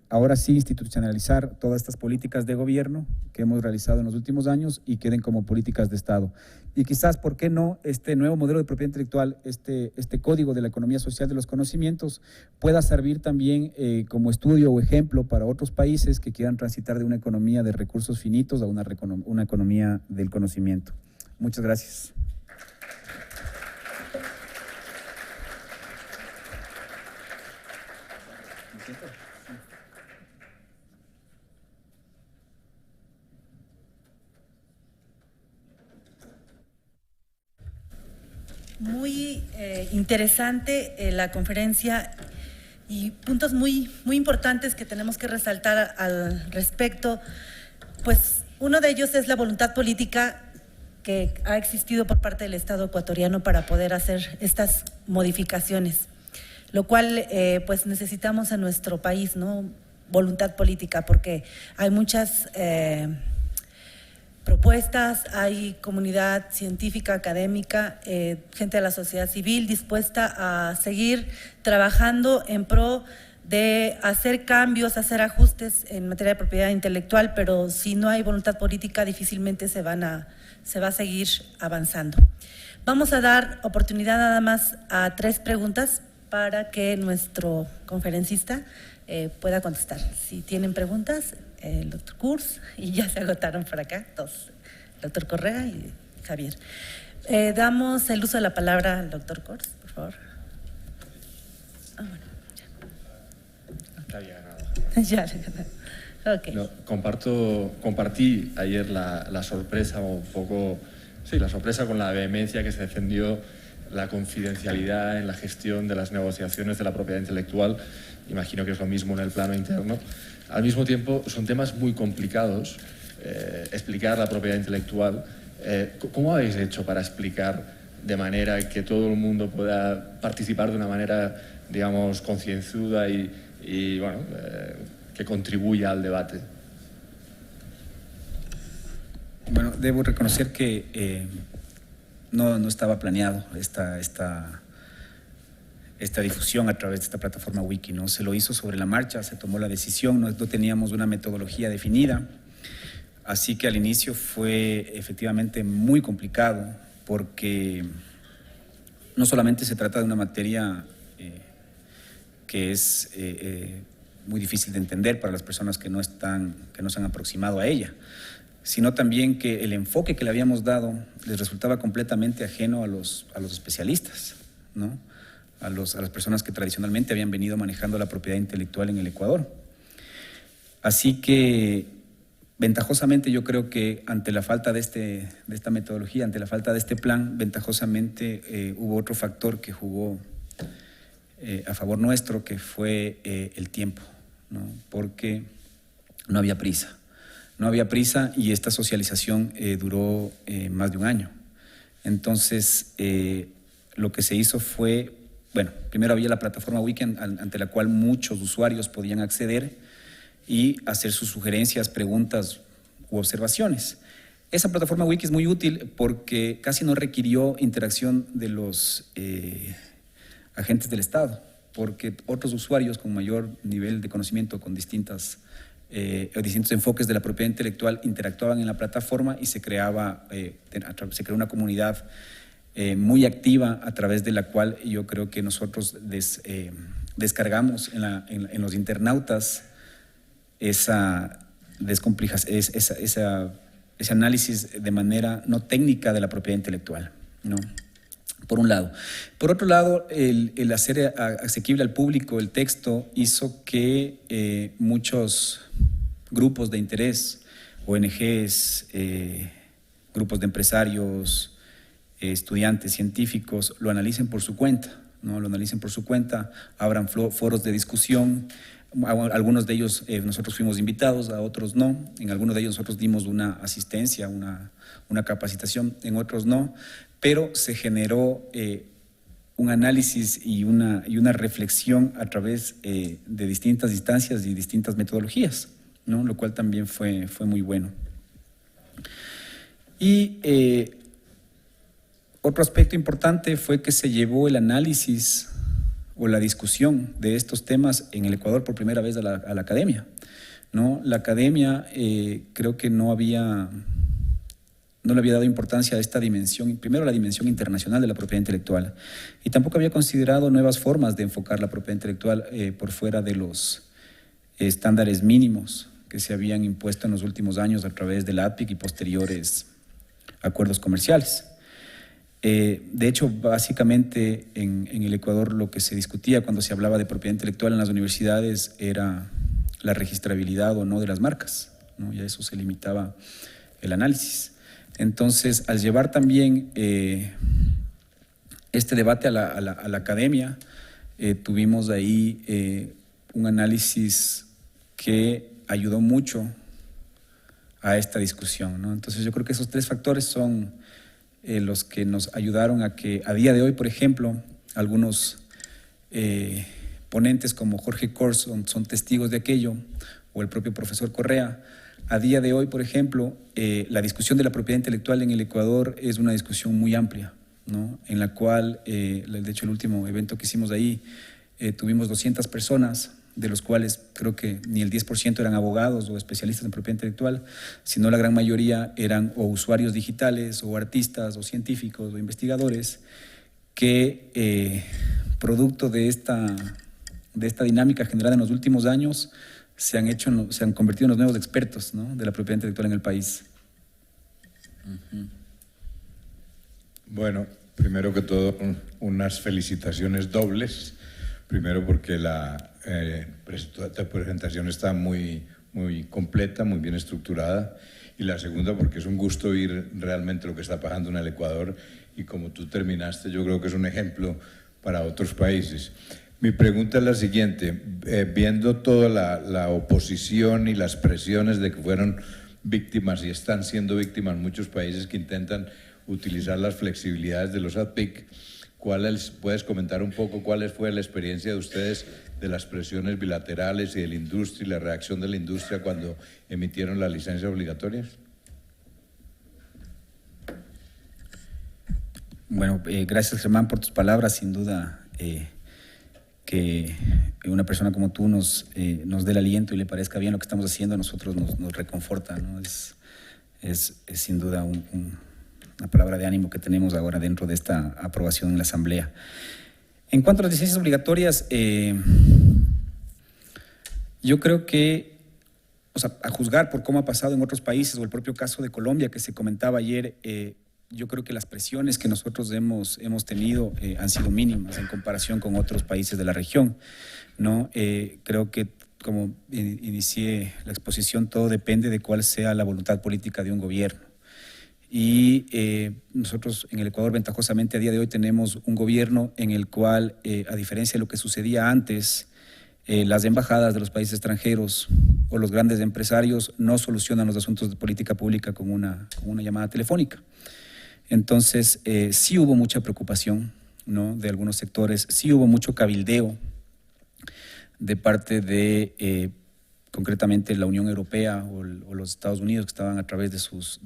ahora sí institucionalizar todas estas políticas de gobierno que hemos realizado en los últimos años y queden como políticas de Estado. Y quizás, ¿por qué no?, este nuevo modelo de propiedad intelectual, este código de la economía social de los conocimientos, pueda servir también como estudio o ejemplo para otros países que quieran transitar de una economía de recursos finitos a una economía del conocimiento. Muchas gracias. Muy interesante la conferencia y puntos muy importantes que tenemos que resaltar al respecto. Pues uno de ellos es la voluntad política que ha existido por parte del Estado ecuatoriano para poder hacer estas modificaciones, lo cual pues necesitamos en nuestro país, ¿no? Voluntad política, porque hay muchas propuestas, hay comunidad científica, académica, gente de la sociedad civil dispuesta a seguir trabajando en pro de hacer cambios, hacer ajustes en materia de propiedad intelectual, pero si no hay voluntad política difícilmente se va a seguir avanzando. Vamos a dar oportunidad nada más a 3 preguntas para que nuestro conferencista pueda contestar. Si tienen preguntas, el doctor Kurz, y ya se agotaron por acá, todos, el doctor Correa y Javier. Damos el uso de la palabra al doctor Kurz, por favor. Bueno, ya. Ya, ok. No, compartí ayer la sorpresa, o un poco, sí, la sorpresa con la vehemencia que se defendió la confidencialidad en la gestión de las negociaciones de la propiedad intelectual. Imagino que es lo mismo en el plano interno. Al mismo tiempo, son temas muy complicados. Explicar la propiedad intelectual. ¿Cómo habéis hecho para explicar de manera que todo el mundo pueda participar de una manera, digamos, concienzuda y bueno, que contribuya al debate? Bueno, debo reconocer que no estaba planeado esta difusión a través de esta plataforma Wiki, ¿no? Se lo hizo sobre la marcha, se tomó la decisión, no teníamos una metodología definida, así que al inicio fue efectivamente muy complicado porque no solamente se trata de una materia que es muy difícil de entender para las personas que no se han aproximado a ella, sino también que el enfoque que le habíamos dado les resultaba completamente ajeno a los especialistas, ¿no? A las personas que tradicionalmente habían venido manejando la propiedad intelectual en el Ecuador. Así que, ventajosamente, yo creo que ante la falta de esta metodología, ante la falta de este plan, ventajosamente hubo otro factor que jugó a favor nuestro, que fue el tiempo, ¿no? Porque no había prisa. No había prisa y esta socialización duró más de un año. Entonces, lo que se hizo fue, bueno, primero había la plataforma Wiki ante la cual muchos usuarios podían acceder y hacer sus sugerencias, preguntas u observaciones. Esa plataforma Wiki es muy útil porque casi no requirió interacción de los agentes del Estado, porque otros usuarios con mayor nivel de conocimiento, con distintos enfoques de la propiedad intelectual interactuaban en la plataforma y se creó una comunidad muy activa a través de la cual yo creo que nosotros descargamos en los internautas ese análisis de manera no técnica de la propiedad intelectual, ¿no? Por un lado. Por otro lado, el hacer asequible al público el texto hizo que muchos grupos de interés, ONGs, grupos de empresarios, estudiantes, científicos, lo analicen por su cuenta, ¿no? Lo analicen por su cuenta, abran foros de discusión. Algunos de ellos nosotros fuimos invitados, a otros no. En algunos de ellos nosotros dimos una asistencia, una capacitación, en otros no. Pero se generó un análisis y una reflexión a través de distintas instancias y distintas metodologías, ¿no? Lo cual también fue muy bueno. Y otro aspecto importante fue que se llevó el análisis o la discusión de estos temas en el Ecuador por primera vez a la academia, ¿no? La academia creo que no le había dado importancia a esta dimensión, primero la dimensión internacional de la propiedad intelectual, y tampoco había considerado nuevas formas de enfocar la propiedad intelectual por fuera de los estándares mínimos que se habían impuesto en los últimos años a través del ADPIC y posteriores acuerdos comerciales. De hecho, básicamente en el Ecuador lo que se discutía cuando se hablaba de propiedad intelectual en las universidades era la registrabilidad o no de las marcas, ¿no? Y a eso se limitaba el análisis. Entonces, al llevar también este debate a la academia, tuvimos ahí un análisis que ayudó mucho a esta discusión, ¿no? Entonces, yo creo que esos tres factores son los que nos ayudaron a que a día de hoy, por ejemplo, algunos ponentes como Jorge Kors son testigos de aquello, o el propio profesor Correa. A día de hoy, por ejemplo, la discusión de la propiedad intelectual en el Ecuador es una discusión muy amplia, ¿no? En la cual, de hecho, el último evento que hicimos ahí, tuvimos 200 personas, de los cuales creo que ni el 10% eran abogados o especialistas en propiedad intelectual, sino la gran mayoría eran o usuarios digitales, o artistas, o científicos, o investigadores, que producto de esta dinámica generada en los últimos años, se han convertido en los nuevos expertos, ¿no?, de la propiedad intelectual en el país. Bueno, primero que todo, unas felicitaciones dobles, Primero porque esta presentación está muy completa, muy bien estructurada. Y la segunda porque es un gusto oír realmente lo que está pasando en el Ecuador. Y como tú terminaste, yo creo que es un ejemplo para otros países. Mi pregunta es la siguiente. Viendo toda la oposición y las presiones de que fueron víctimas y están siendo víctimas muchos países que intentan utilizar las flexibilidades de los ADPIC, ¿puedes comentar un poco cuál fue la experiencia de ustedes de las presiones bilaterales y de la industria y la reacción de la industria cuando emitieron las licencias obligatorias? Bueno, gracias, Germán, por tus palabras. Sin duda que una persona como tú nos dé el aliento y le parezca bien lo que estamos haciendo, a nosotros nos reconforta, ¿no? Es sin duda una palabra de ánimo que tenemos ahora dentro de esta aprobación en la Asamblea. En cuanto a las licencias obligatorias, yo creo que, o sea, a juzgar por cómo ha pasado en otros países o el propio caso de Colombia que se comentaba ayer, yo creo que las presiones que nosotros hemos tenido han sido mínimas en comparación con otros países de la región, ¿no? Creo que, como inicié la exposición, todo depende de cuál sea la voluntad política de un gobierno. Y nosotros en el Ecuador, ventajosamente, a día de hoy tenemos un gobierno en el cual, a diferencia de lo que sucedía antes, las embajadas de los países extranjeros o los grandes empresarios no solucionan los asuntos de política pública con una llamada telefónica. Entonces, sí hubo mucha preocupación, ¿no?, de algunos sectores, sí hubo mucho cabildeo de parte de, concretamente, la Unión Europea o los Estados Unidos, que estaban a través de sus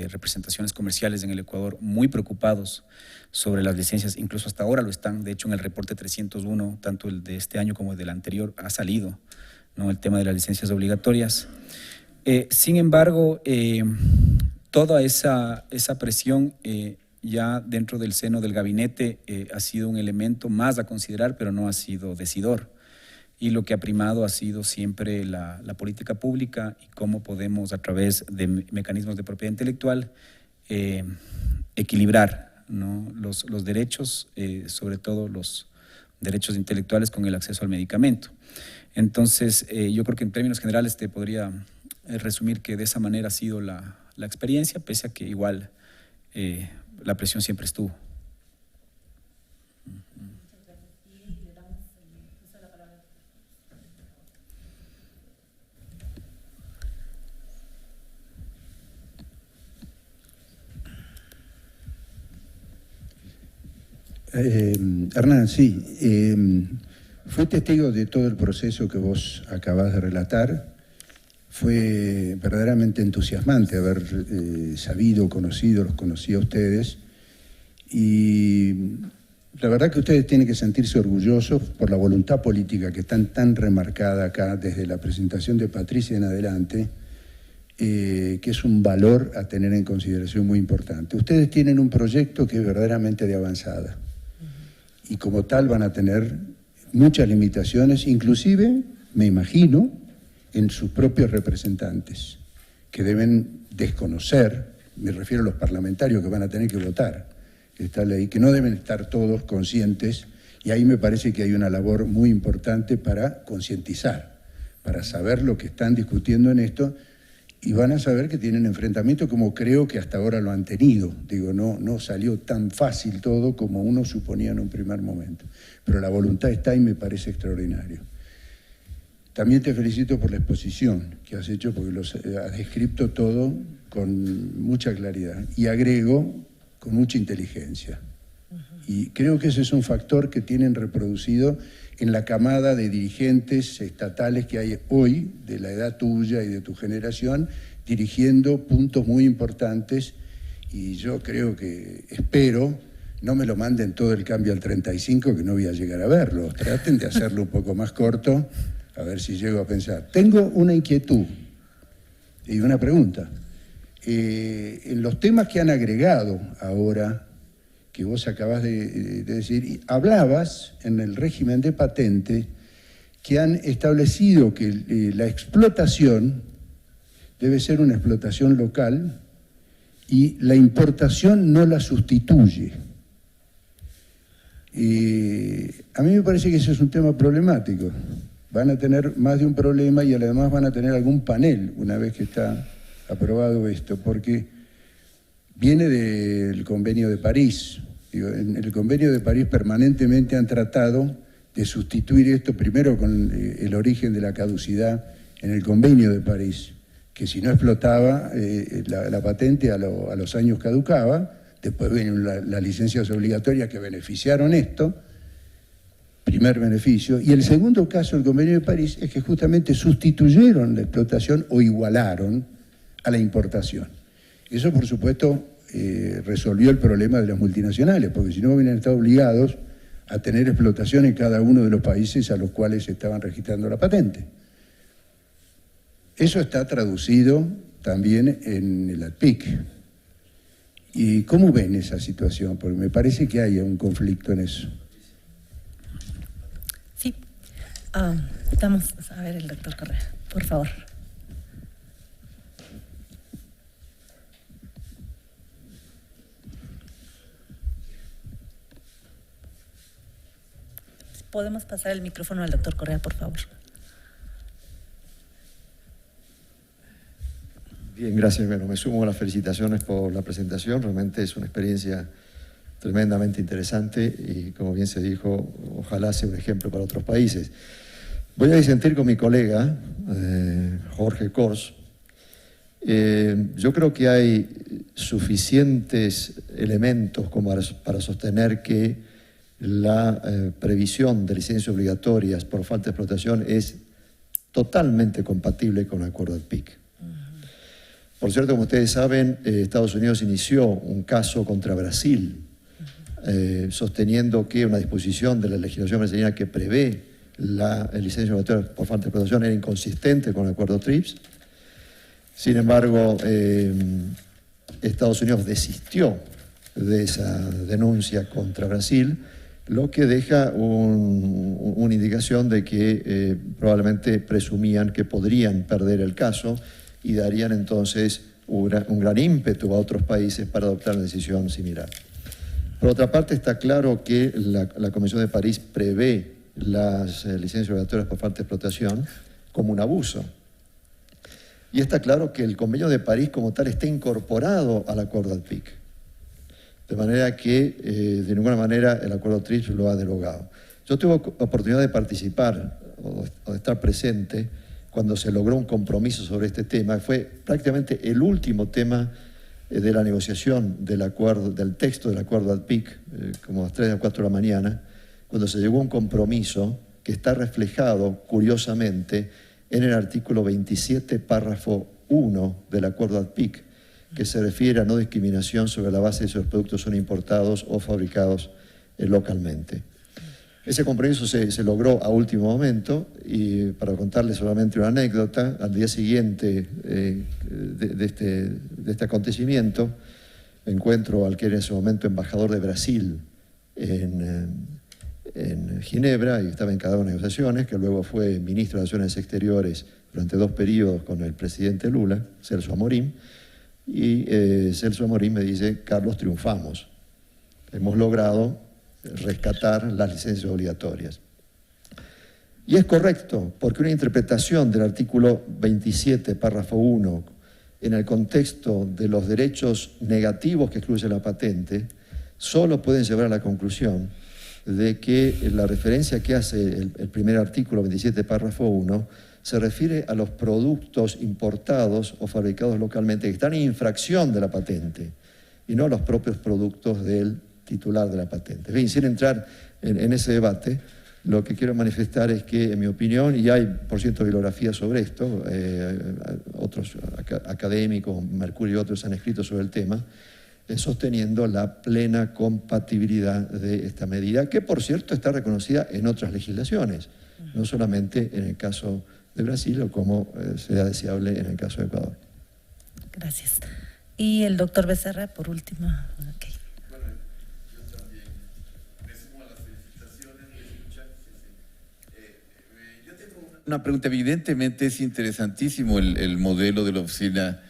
representaciones comerciales en el Ecuador muy preocupados sobre las licencias, incluso hasta ahora lo están. De hecho, en el reporte 301, tanto el de este año como el del anterior, ha salido, ¿no?, el tema de las licencias obligatorias. Sin embargo, toda esa presión ya dentro del seno del gabinete ha sido un elemento más a considerar, pero no ha sido decidor. Y lo que ha primado ha sido siempre la política pública y cómo podemos, a través de mecanismos de propiedad intelectual, equilibrar, ¿no?, los derechos, sobre todo los derechos intelectuales, con el acceso al medicamento. Entonces, yo creo que en términos generales te podría resumir que de esa manera ha sido la experiencia, pese a que igual la presión siempre estuvo. Hernán, sí, fui testigo de todo el proceso que vos acabás de relatar. Fue verdaderamente entusiasmante haber los conocí a ustedes, y la verdad que ustedes tienen que sentirse orgullosos por la voluntad política que está tan remarcada acá desde la presentación de Patricia en adelante, que es un valor a tener en consideración muy importante. Ustedes tienen un proyecto que es verdaderamente de avanzada, y como tal van a tener muchas limitaciones, inclusive, me imagino, en sus propios representantes, que deben desconocer, me refiero a los parlamentarios que van a tener que votar esta ley, que no deben estar todos conscientes, y ahí me parece que hay una labor muy importante para concientizar, para saber lo que están discutiendo en esto, y van a saber que tienen enfrentamientos como creo que hasta ahora lo han tenido. Digo, no salió tan fácil todo como uno suponía en un primer momento, pero la voluntad está y me parece extraordinario. También te felicito por la exposición que has hecho, porque has descrito todo con mucha claridad, y agrego, con mucha inteligencia. Y creo que ese es un factor que tienen reproducido en la camada de dirigentes estatales que hay hoy, de la edad tuya y de tu generación, dirigiendo puntos muy importantes, y yo creo que, espero, no me lo manden todo el cambio al 35, que no voy a llegar a verlo. Traten de hacerlo un poco más corto, a ver si llego a pensar. Tengo una inquietud y una pregunta. En los temas que han agregado ahora, que vos acabas de decir, hablabas en el régimen de patente que han establecido que la explotación debe ser una explotación local y la importación no la sustituye. Y a mí me parece que ese es un tema problemático. Van a tener más de un problema y además van a tener algún panel una vez que está aprobado esto, porque viene del Convenio de París. Digo, en el Convenio de París permanentemente han tratado de sustituir esto primero con el origen de la caducidad en el Convenio de París, que si no explotaba la patente a los años caducaba. Después vienen las licencias obligatorias que beneficiaron esto, primer beneficio. Y el segundo caso del Convenio de París es que justamente sustituyeron la explotación o igualaron a la importación. Eso, por supuesto, resolvió el problema de las multinacionales, porque si no hubieran estado obligados a tener explotación en cada uno de los países a los cuales estaban registrando la patente. Eso está traducido también en el ADPIC. ¿Y cómo ven esa situación? Porque me parece que hay un conflicto en eso. Sí. Vamos a ver el doctor Correa, por favor. ¿Podemos pasar el micrófono al doctor Correa, por favor? Bien, gracias. Bueno, me sumo a las felicitaciones por la presentación. Realmente es una experiencia tremendamente interesante y, como bien se dijo, ojalá sea un ejemplo para otros países. Voy a disentir con mi colega, Jorge Kors. Yo creo que hay suficientes elementos como para sostener que la previsión de licencias obligatorias por falta de explotación es totalmente compatible con el acuerdo ADPIC. Por cierto, como ustedes saben, Estados Unidos inició un caso contra Brasil, sosteniendo que una disposición de la legislación brasileña que prevé la licencia obligatoria por falta de explotación era inconsistente con el acuerdo TRIPS. Sin embargo, Estados Unidos desistió de esa denuncia contra Brasil, lo que deja una indicación de que probablemente presumían que podrían perder el caso y darían entonces un gran ímpetu a otros países para adoptar una decisión similar. Por otra parte, está claro que la Convención de París prevé las licencias obligatorias por falta de explotación como un abuso. Y está claro que el Convenio de París como tal está incorporado al acuerdo ADPIC. De manera que, de ninguna manera, el acuerdo TRIPS lo ha derogado. Yo tuve oportunidad de participar o de estar presente cuando se logró un compromiso sobre este tema. Fue prácticamente el último tema de la negociación del texto del acuerdo ADPIC, como a las 3 o 4 de la mañana, cuando se llegó a un compromiso que está reflejado, curiosamente, en el artículo 27, párrafo 1 del acuerdo ADPIC, que se refiere a no discriminación sobre la base de si los productos son importados o fabricados localmente. Ese compromiso se logró a último momento y, para contarles solamente una anécdota, al día siguiente de este acontecimiento, encuentro al que era en ese momento embajador de Brasil en Ginebra y estaba encargado de negociaciones, que luego fue ministro de Relaciones Exteriores durante 2 periodos con el presidente Lula, Celso Amorim, y Celso Amorim me dice: Carlos, triunfamos, hemos logrado rescatar las licencias obligatorias. Y es correcto, porque una interpretación del artículo 27, párrafo 1, en el contexto de los derechos negativos que excluye la patente, solo pueden llevar a la conclusión de que la referencia que hace el primer artículo 27, párrafo 1, se refiere a los productos importados o fabricados localmente que están en infracción de la patente y no a los propios productos del titular de la patente. En fin, sin entrar en ese debate, lo que quiero manifestar es que, en mi opinión, y hay, por cierto, bibliografías sobre esto, otros académicos, Mercurio y otros han escrito sobre el tema, sosteniendo la plena compatibilidad de esta medida, que, por cierto, está reconocida en otras legislaciones, no solamente en el caso de Brasil o como sea deseable en el caso de Ecuador. Gracias. Y el doctor Becerra, por último. Okay. Una pregunta. Evidentemente es interesantísimo el modelo de la Oficina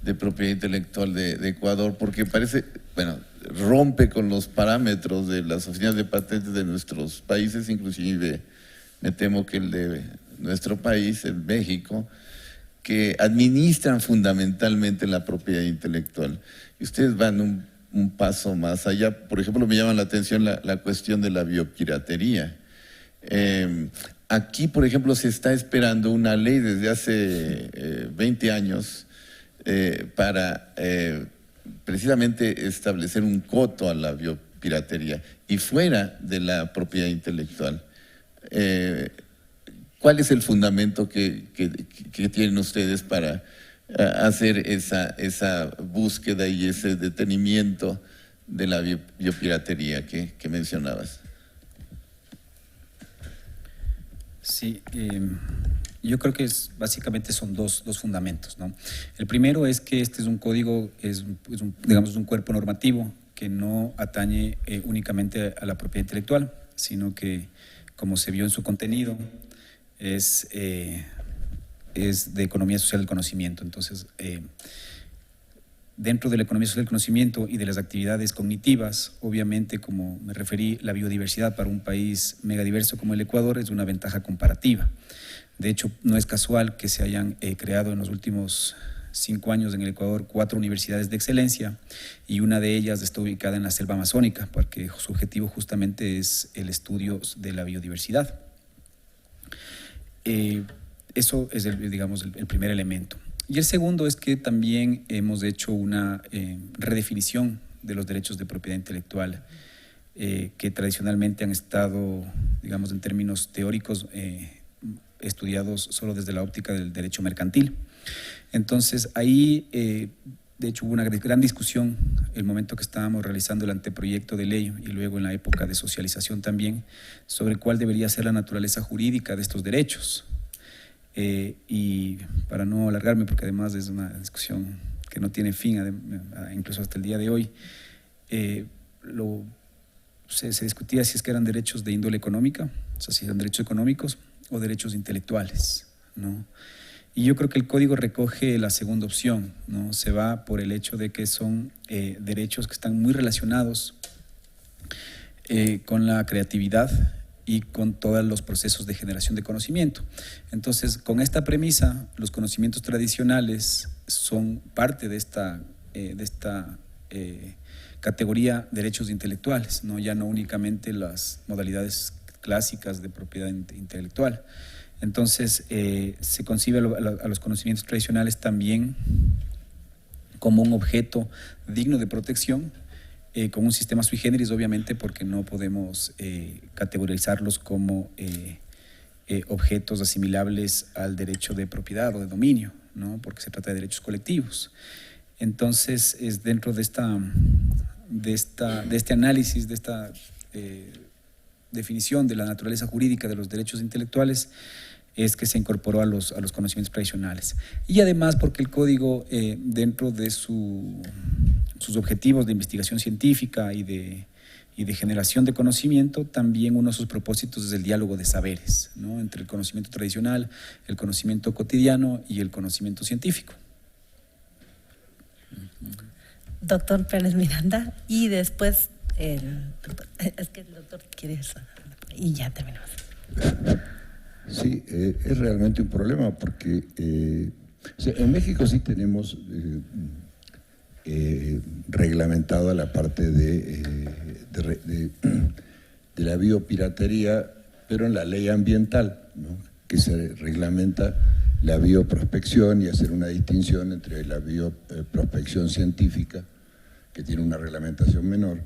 de Propiedad Intelectual de Ecuador, porque parece, bueno, rompe con los parámetros de las oficinas de patentes de nuestros países, inclusive me temo que el de nuestro país, el México, que administran fundamentalmente la propiedad intelectual. Y ustedes van un paso más allá. Por ejemplo, me llama la atención la cuestión de la biopiratería. Aquí, por ejemplo, se está esperando una ley desde hace 20 años para precisamente establecer un coto a la biopiratería y fuera de la propiedad intelectual. ¿Cuál es el fundamento que tienen ustedes para hacer esa búsqueda y ese detenimiento de la biopiratería que mencionabas? Sí, yo creo que básicamente son dos fundamentos, ¿no? El primero es que este es un código, digamos, un cuerpo normativo que no atañe únicamente a la propiedad intelectual, sino que, como se vio en su contenido, es de economía social del conocimiento. Entonces, dentro de la economía social del conocimiento y de las actividades cognitivas, obviamente, como me referí, la biodiversidad para un país megadiverso como el Ecuador es una ventaja comparativa. De hecho, no es casual que se hayan creado en los últimos 5 años en el Ecuador 4 universidades de excelencia, y una de ellas está ubicada en la selva amazónica, porque su objetivo justamente es el estudio de la biodiversidad. Eso es, digamos, el primer elemento. Y el segundo es que también hemos hecho una redefinición de los derechos de propiedad intelectual que tradicionalmente han estado, digamos, en términos teóricos, estudiados solo desde la óptica del derecho mercantil. Entonces, ahí, de hecho, hubo una gran discusión el momento que estábamos realizando el anteproyecto de ley y luego en la época de socialización también, sobre cuál debería ser la naturaleza jurídica de estos derechos. Y para no alargarme, porque además es una discusión que no tiene fin, incluso hasta el día de hoy, se discutía si es que eran derechos de índole económica, o sea, si eran derechos económicos o derechos intelectuales, ¿no? Y yo creo que el código recoge la segunda opción, ¿no? Se va por el hecho de que son derechos que están muy relacionados con la creatividad y con todos los procesos de generación de conocimiento. Entonces, con esta premisa, los conocimientos tradicionales son parte de esta categoría de derechos intelectuales, ¿no? Ya no únicamente las modalidades clásicas de propiedad intelectual. Entonces, se concibe a los conocimientos tradicionales también como un objeto digno de protección, con un sistema sui generis, obviamente, porque no podemos categorizarlos como objetos asimilables al derecho de propiedad o de dominio, ¿no? Porque se trata de derechos colectivos. Entonces, es dentro de este análisis, de esta definición de la naturaleza jurídica de los derechos intelectuales, es que se incorporó a los conocimientos tradicionales. Y además porque el código, dentro de sus objetivos de investigación científica y de generación de conocimiento, también uno de sus propósitos es el diálogo de saberes, ¿no? Entre el conocimiento tradicional, el conocimiento cotidiano y el conocimiento científico. Doctor Pérez Miranda, y después es que el doctor quiere eso, y ya terminamos. Sí, es realmente un problema porque en México sí tenemos reglamentada la parte de la biopiratería, pero en la ley ambiental, ¿no? Que se reglamenta la bioprospección y hacer una distinción entre la bioprospección científica, que tiene una reglamentación menor,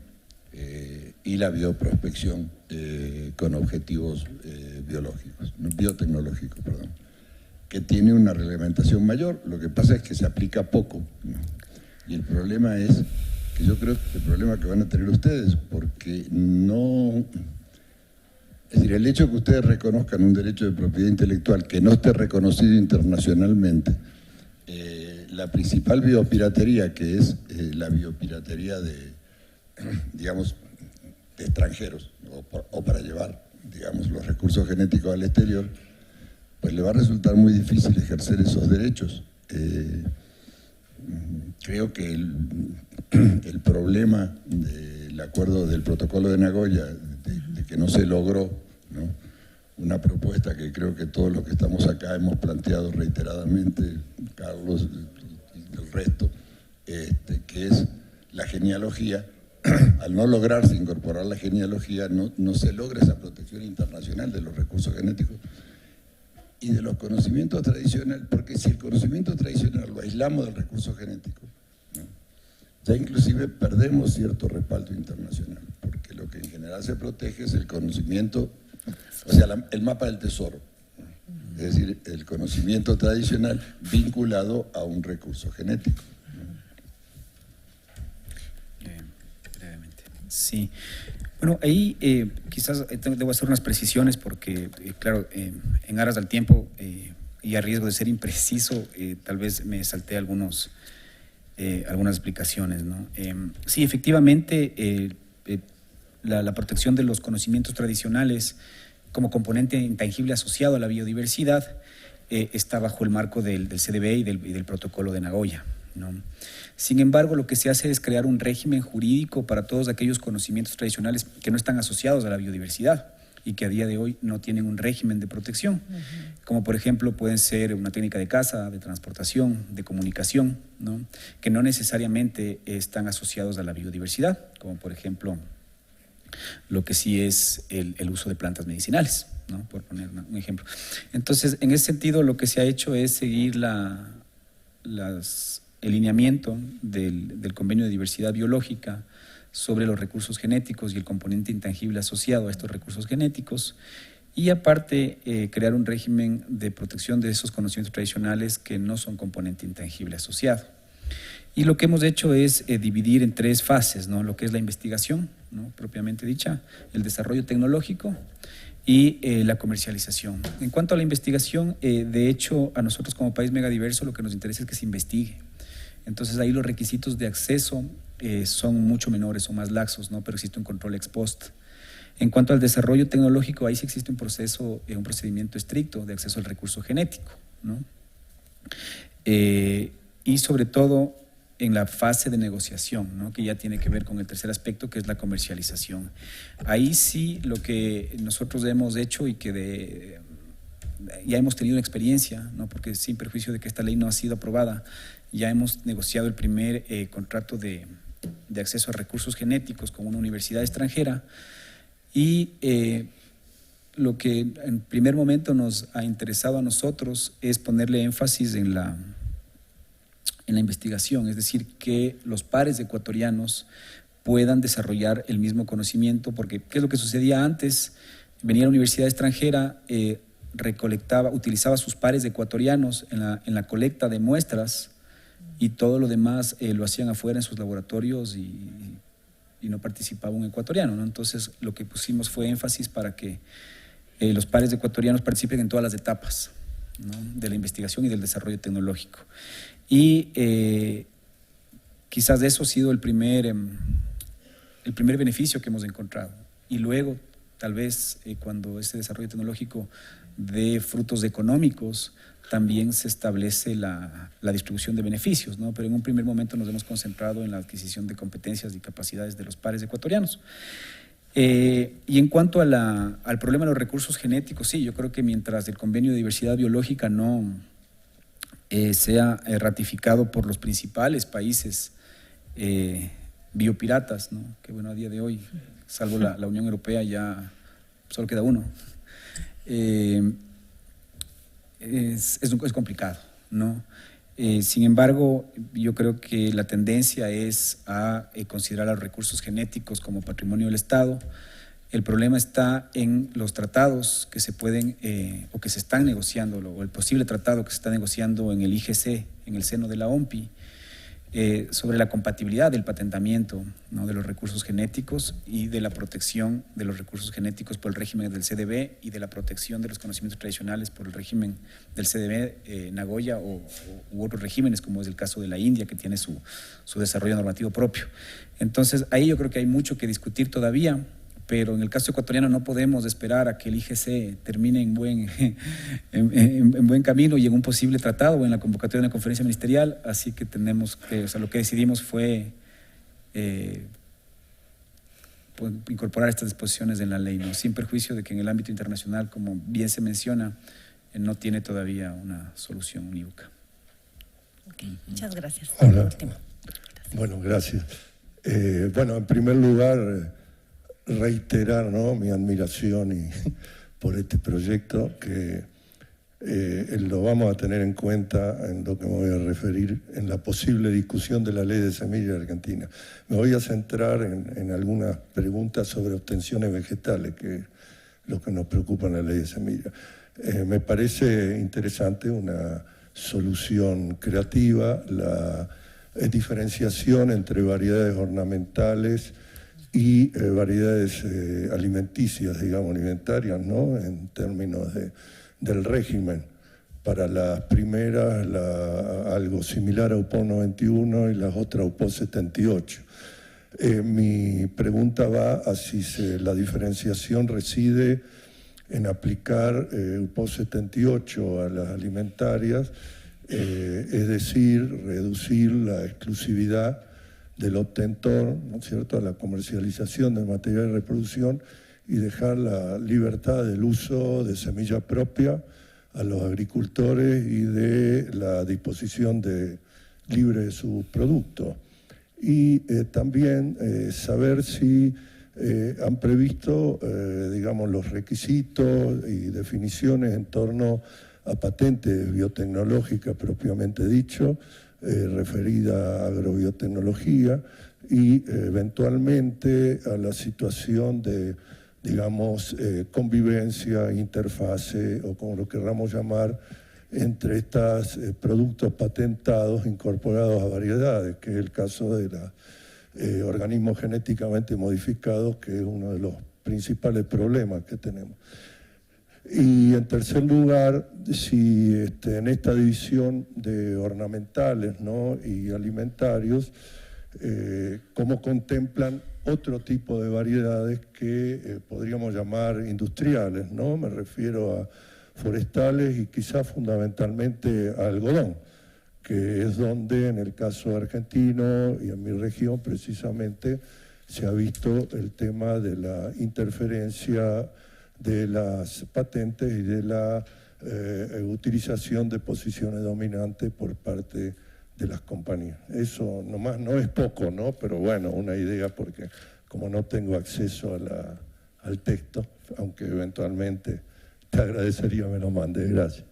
y la bioprospección con objetivos biotecnológicos, perdón, que tiene una reglamentación mayor. Lo que pasa es que se aplica poco, ¿no? Y el problema es que yo creo que el problema que van a tener ustedes, porque no... Es decir, el hecho de que ustedes reconozcan un derecho de propiedad intelectual que no esté reconocido internacionalmente, la principal biopiratería, que es la biopiratería de, digamos, de extranjeros, o para llevar, digamos, los recursos genéticos al exterior, pues le va a resultar muy difícil ejercer esos derechos. creo que el problema del acuerdo del protocolo de Nagoya, de que no se logró, ¿no?, una propuesta que creo que todos los que estamos acá hemos planteado reiteradamente, Carlos y el resto, que es la genealogía. Al no lograrse incorporar la genealogía, no se logra esa protección internacional de los recursos genéticos y de los conocimientos tradicionales, porque si el conocimiento tradicional lo aislamos del recurso genético, ¿no?, ya inclusive perdemos cierto respaldo internacional, porque lo que en general se protege es el conocimiento, o sea, el mapa del tesoro, ¿no?, es decir, el conocimiento tradicional vinculado a un recurso genético. Sí, bueno, ahí quizás debo hacer unas precisiones porque, claro, en aras del tiempo y a riesgo de ser impreciso, tal vez me salté algunas explicaciones, ¿no? Sí, efectivamente, la protección de los conocimientos tradicionales como componente intangible asociado a la biodiversidad está bajo el marco del CDB y del protocolo de Nagoya, ¿no? Sin embargo, lo que se hace es crear un régimen jurídico para todos aquellos conocimientos tradicionales que no están asociados a la biodiversidad y que a día de hoy no tienen un régimen de protección, como por ejemplo pueden ser una técnica de caza, de transportación, de comunicación, ¿no?, que no necesariamente están asociados a la biodiversidad, como por ejemplo lo que sí es el uso de plantas medicinales, ¿no?, por poner un ejemplo. Entonces, en ese sentido, lo que se ha hecho es seguir el lineamiento del Convenio de Diversidad Biológica sobre los recursos genéticos y el componente intangible asociado a estos recursos genéticos, y aparte crear un régimen de protección de esos conocimientos tradicionales que no son componente intangible asociado. Y lo que hemos hecho es dividir en 3 fases, ¿no?, lo que es la investigación, ¿no?, propiamente dicha, el desarrollo tecnológico y la comercialización. En cuanto a la investigación, de hecho, a nosotros como país megadiverso lo que nos interesa es que se investigue. Entonces ahí los requisitos de acceso son mucho menores o más laxos, ¿no?, pero existe un control ex post. En cuanto al desarrollo tecnológico, ahí sí existe un procedimiento estricto de acceso al recurso genético, ¿no? Y sobre todo en la fase de negociación, ¿no?, que ya tiene que ver con el tercer aspecto, que es la comercialización. Ahí sí lo que nosotros hemos hecho y que ya hemos tenido una experiencia, ¿no?, porque sin perjuicio de que esta ley no ha sido aprobada, ya hemos negociado el primer contrato de acceso a recursos genéticos con una universidad extranjera, y lo que en primer momento nos ha interesado a nosotros es ponerle énfasis en la investigación, es decir, que los pares ecuatorianos puedan desarrollar el mismo conocimiento, porque ¿qué es lo que sucedía antes? Venía a la universidad extranjera, utilizaba sus pares ecuatorianos en la colecta de muestras, y todo lo demás lo hacían afuera en sus laboratorios y no participaba un ecuatoriano, ¿no? Entonces lo que pusimos fue énfasis para que los pares ecuatorianos participen en todas las etapas, ¿no?, de la investigación y del desarrollo tecnológico. Y quizás eso ha sido el primer beneficio que hemos encontrado. Y luego, tal vez, cuando ese desarrollo tecnológico dé frutos económicos, también se establece la distribución de beneficios, ¿no? Pero en un primer momento nos hemos concentrado en la adquisición de competencias y capacidades de los pares ecuatorianos. Y en cuanto al problema de los recursos genéticos, sí, yo creo que mientras el Convenio de Diversidad Biológica no sea ratificado por los principales países biopiratas, ¿no?, que bueno, a día de hoy, salvo la Unión Europea, ya solo queda uno. Es complicado, ¿no? Sin embargo, yo creo que la tendencia es a considerar a los recursos genéticos como patrimonio del Estado. El problema está en los tratados que se pueden o que se están negociando, o el posible tratado que se está negociando en el IGC, en el seno de la OMPI, sobre la compatibilidad del patentamiento, ¿no?, de los recursos genéticos y de la protección de los recursos genéticos por el régimen del CDB y de la protección de los conocimientos tradicionales por el régimen del CDB, Nagoya u otros regímenes, como es el caso de la India, que tiene su desarrollo normativo propio. Entonces, ahí yo creo que hay mucho que discutir todavía, pero en el caso ecuatoriano no podemos esperar a que el IGC termine en buen camino y en un posible tratado o en la convocatoria de una conferencia ministerial, así que tenemos que, o sea, lo que decidimos fue incorporar estas disposiciones en la ley, ¿no? Sin perjuicio de que en el ámbito internacional, como bien se menciona, no tiene todavía una solución unívoca. Okay, muchas gracias. Hola. Último. Bueno, gracias. Bueno, en primer lugar, reiterar, ¿no?, mi admiración por este proyecto, que lo vamos a tener en cuenta en lo que me voy a referir en la posible discusión de la ley de semillas de Argentina. Me voy a centrar en algunas preguntas sobre obtenciones vegetales, que es lo que nos preocupa en la ley de semillas. Me parece interesante una solución creativa, la diferenciación entre variedades ornamentales y variedades alimenticias, digamos, alimentarias, ¿no?, en términos del régimen. Para las primeras, algo similar a UPO 91 y las otras UPO 78. Mi pregunta va a si la diferenciación reside en aplicar UPO 78 a las alimentarias, es decir, reducir la exclusividad del obtentor, ¿no es cierto?, a la comercialización del material de reproducción y dejar la libertad del uso de semilla propia a los agricultores y de la disposición libre de sus productos. Y también saber si han previsto, digamos, los requisitos y definiciones en torno a patentes biotecnológicas propiamente dicho, referida a agrobiotecnología y eventualmente a la situación de, digamos, convivencia, interfase o como lo querramos llamar, entre estos productos patentados incorporados a variedades, que es el caso de los organismos genéticamente modificados, que es uno de los principales problemas que tenemos. Y en tercer lugar, si en esta división de ornamentales, ¿no?, y alimentarios, cómo contemplan otro tipo de variedades que podríamos llamar industriales, ¿no? Me refiero a forestales y quizás fundamentalmente a algodón, que es donde en el caso argentino y en mi región precisamente se ha visto el tema de la interferencia de las patentes y de la utilización de posiciones dominantes por parte de las compañías. Eso nomás no es poco, ¿no? Pero bueno, una idea, porque como no tengo acceso al texto, aunque eventualmente te agradecería me lo mandes. Gracias.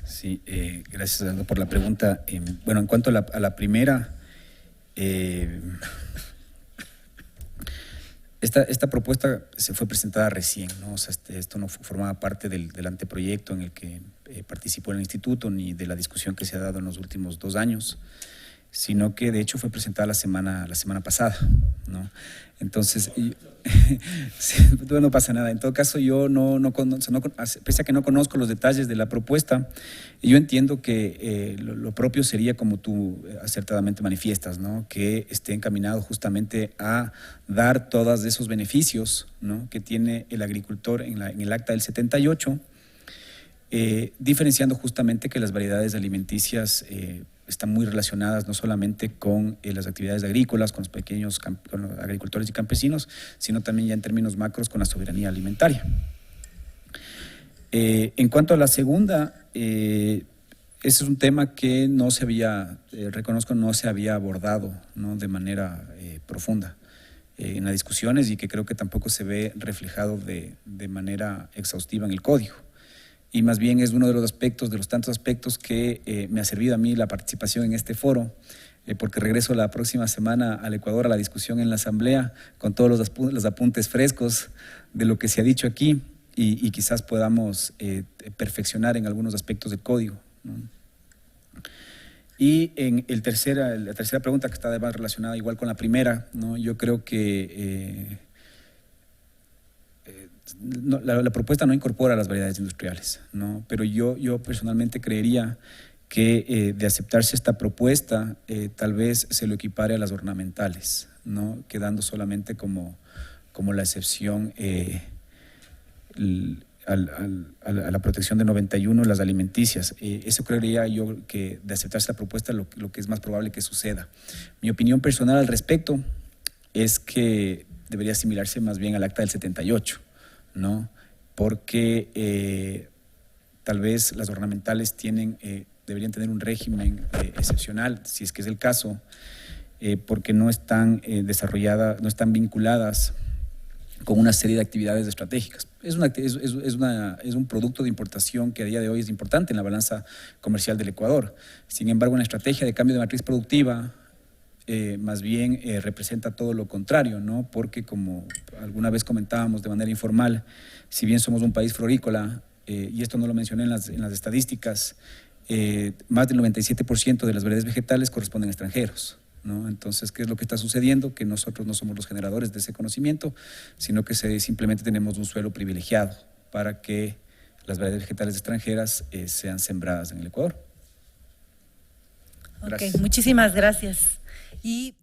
Sí, gracias, Eduardo, por la pregunta. Bueno, en cuanto a la primera, esta propuesta se fue presentada recién, ¿no? O sea, esto no formaba parte del anteproyecto en el que participó el instituto ni de la discusión que se ha dado en los últimos 2 años, sino que de hecho fue presentada la semana pasada, ¿no? Entonces, no pasa nada. En todo caso, yo pese a que no conozco los detalles de la propuesta, yo entiendo que lo propio sería, como tú acertadamente manifiestas, ¿no?, que esté encaminado justamente a dar todos esos beneficios, ¿no?, que tiene el agricultor en el acta del 78, diferenciando justamente que las variedades alimenticias están muy relacionadas no solamente con las actividades agrícolas, con los agricultores y campesinos, sino también ya en términos macros con la soberanía alimentaria. En cuanto a la segunda, ese es un tema que no se había, reconozco, no se había abordado, ¿no?, de manera profunda en las discusiones, y que creo que tampoco se ve reflejado de manera exhaustiva en el código. Y más bien es uno de los tantos aspectos que me ha servido a mí la participación en este foro, porque regreso la próxima semana al Ecuador a la discusión en la Asamblea con todos los apuntes frescos de lo que se ha dicho aquí, y quizás podamos perfeccionar en algunos aspectos del código, ¿no? Y en la tercera pregunta, que está además relacionada igual con la primera, ¿no?, yo creo que la propuesta no incorpora las variedades industriales, ¿no? Pero yo personalmente creería que de aceptarse esta propuesta, tal vez se lo equipare a las ornamentales, ¿no? Quedando solamente como la excepción a la protección de 91, las alimenticias. Eso creería yo que de aceptarse la propuesta lo que es más probable que suceda. Mi opinión personal al respecto es que debería asimilarse más bien al acta del 78, ¿no? Porque tal vez las ornamentales deberían tener un régimen excepcional, si es que es el caso, porque no están desarrolladas, no están vinculadas con una serie de actividades estratégicas. Es un producto de importación que a día de hoy es importante en la balanza comercial del Ecuador. Sin embargo, en la estrategia de cambio de matriz productiva, más bien representa todo lo contrario, ¿no? Porque como alguna vez comentábamos de manera informal, si bien somos un país florícola, y esto no lo mencioné en las estadísticas, más del 97% de las variedades vegetales corresponden a extranjeros, ¿no? Entonces, ¿qué es lo que está sucediendo? Que nosotros no somos los generadores de ese conocimiento, sino que simplemente tenemos un suelo privilegiado para que las variedades vegetales extranjeras sean sembradas en el Ecuador. Ok, muchísimas gracias. Y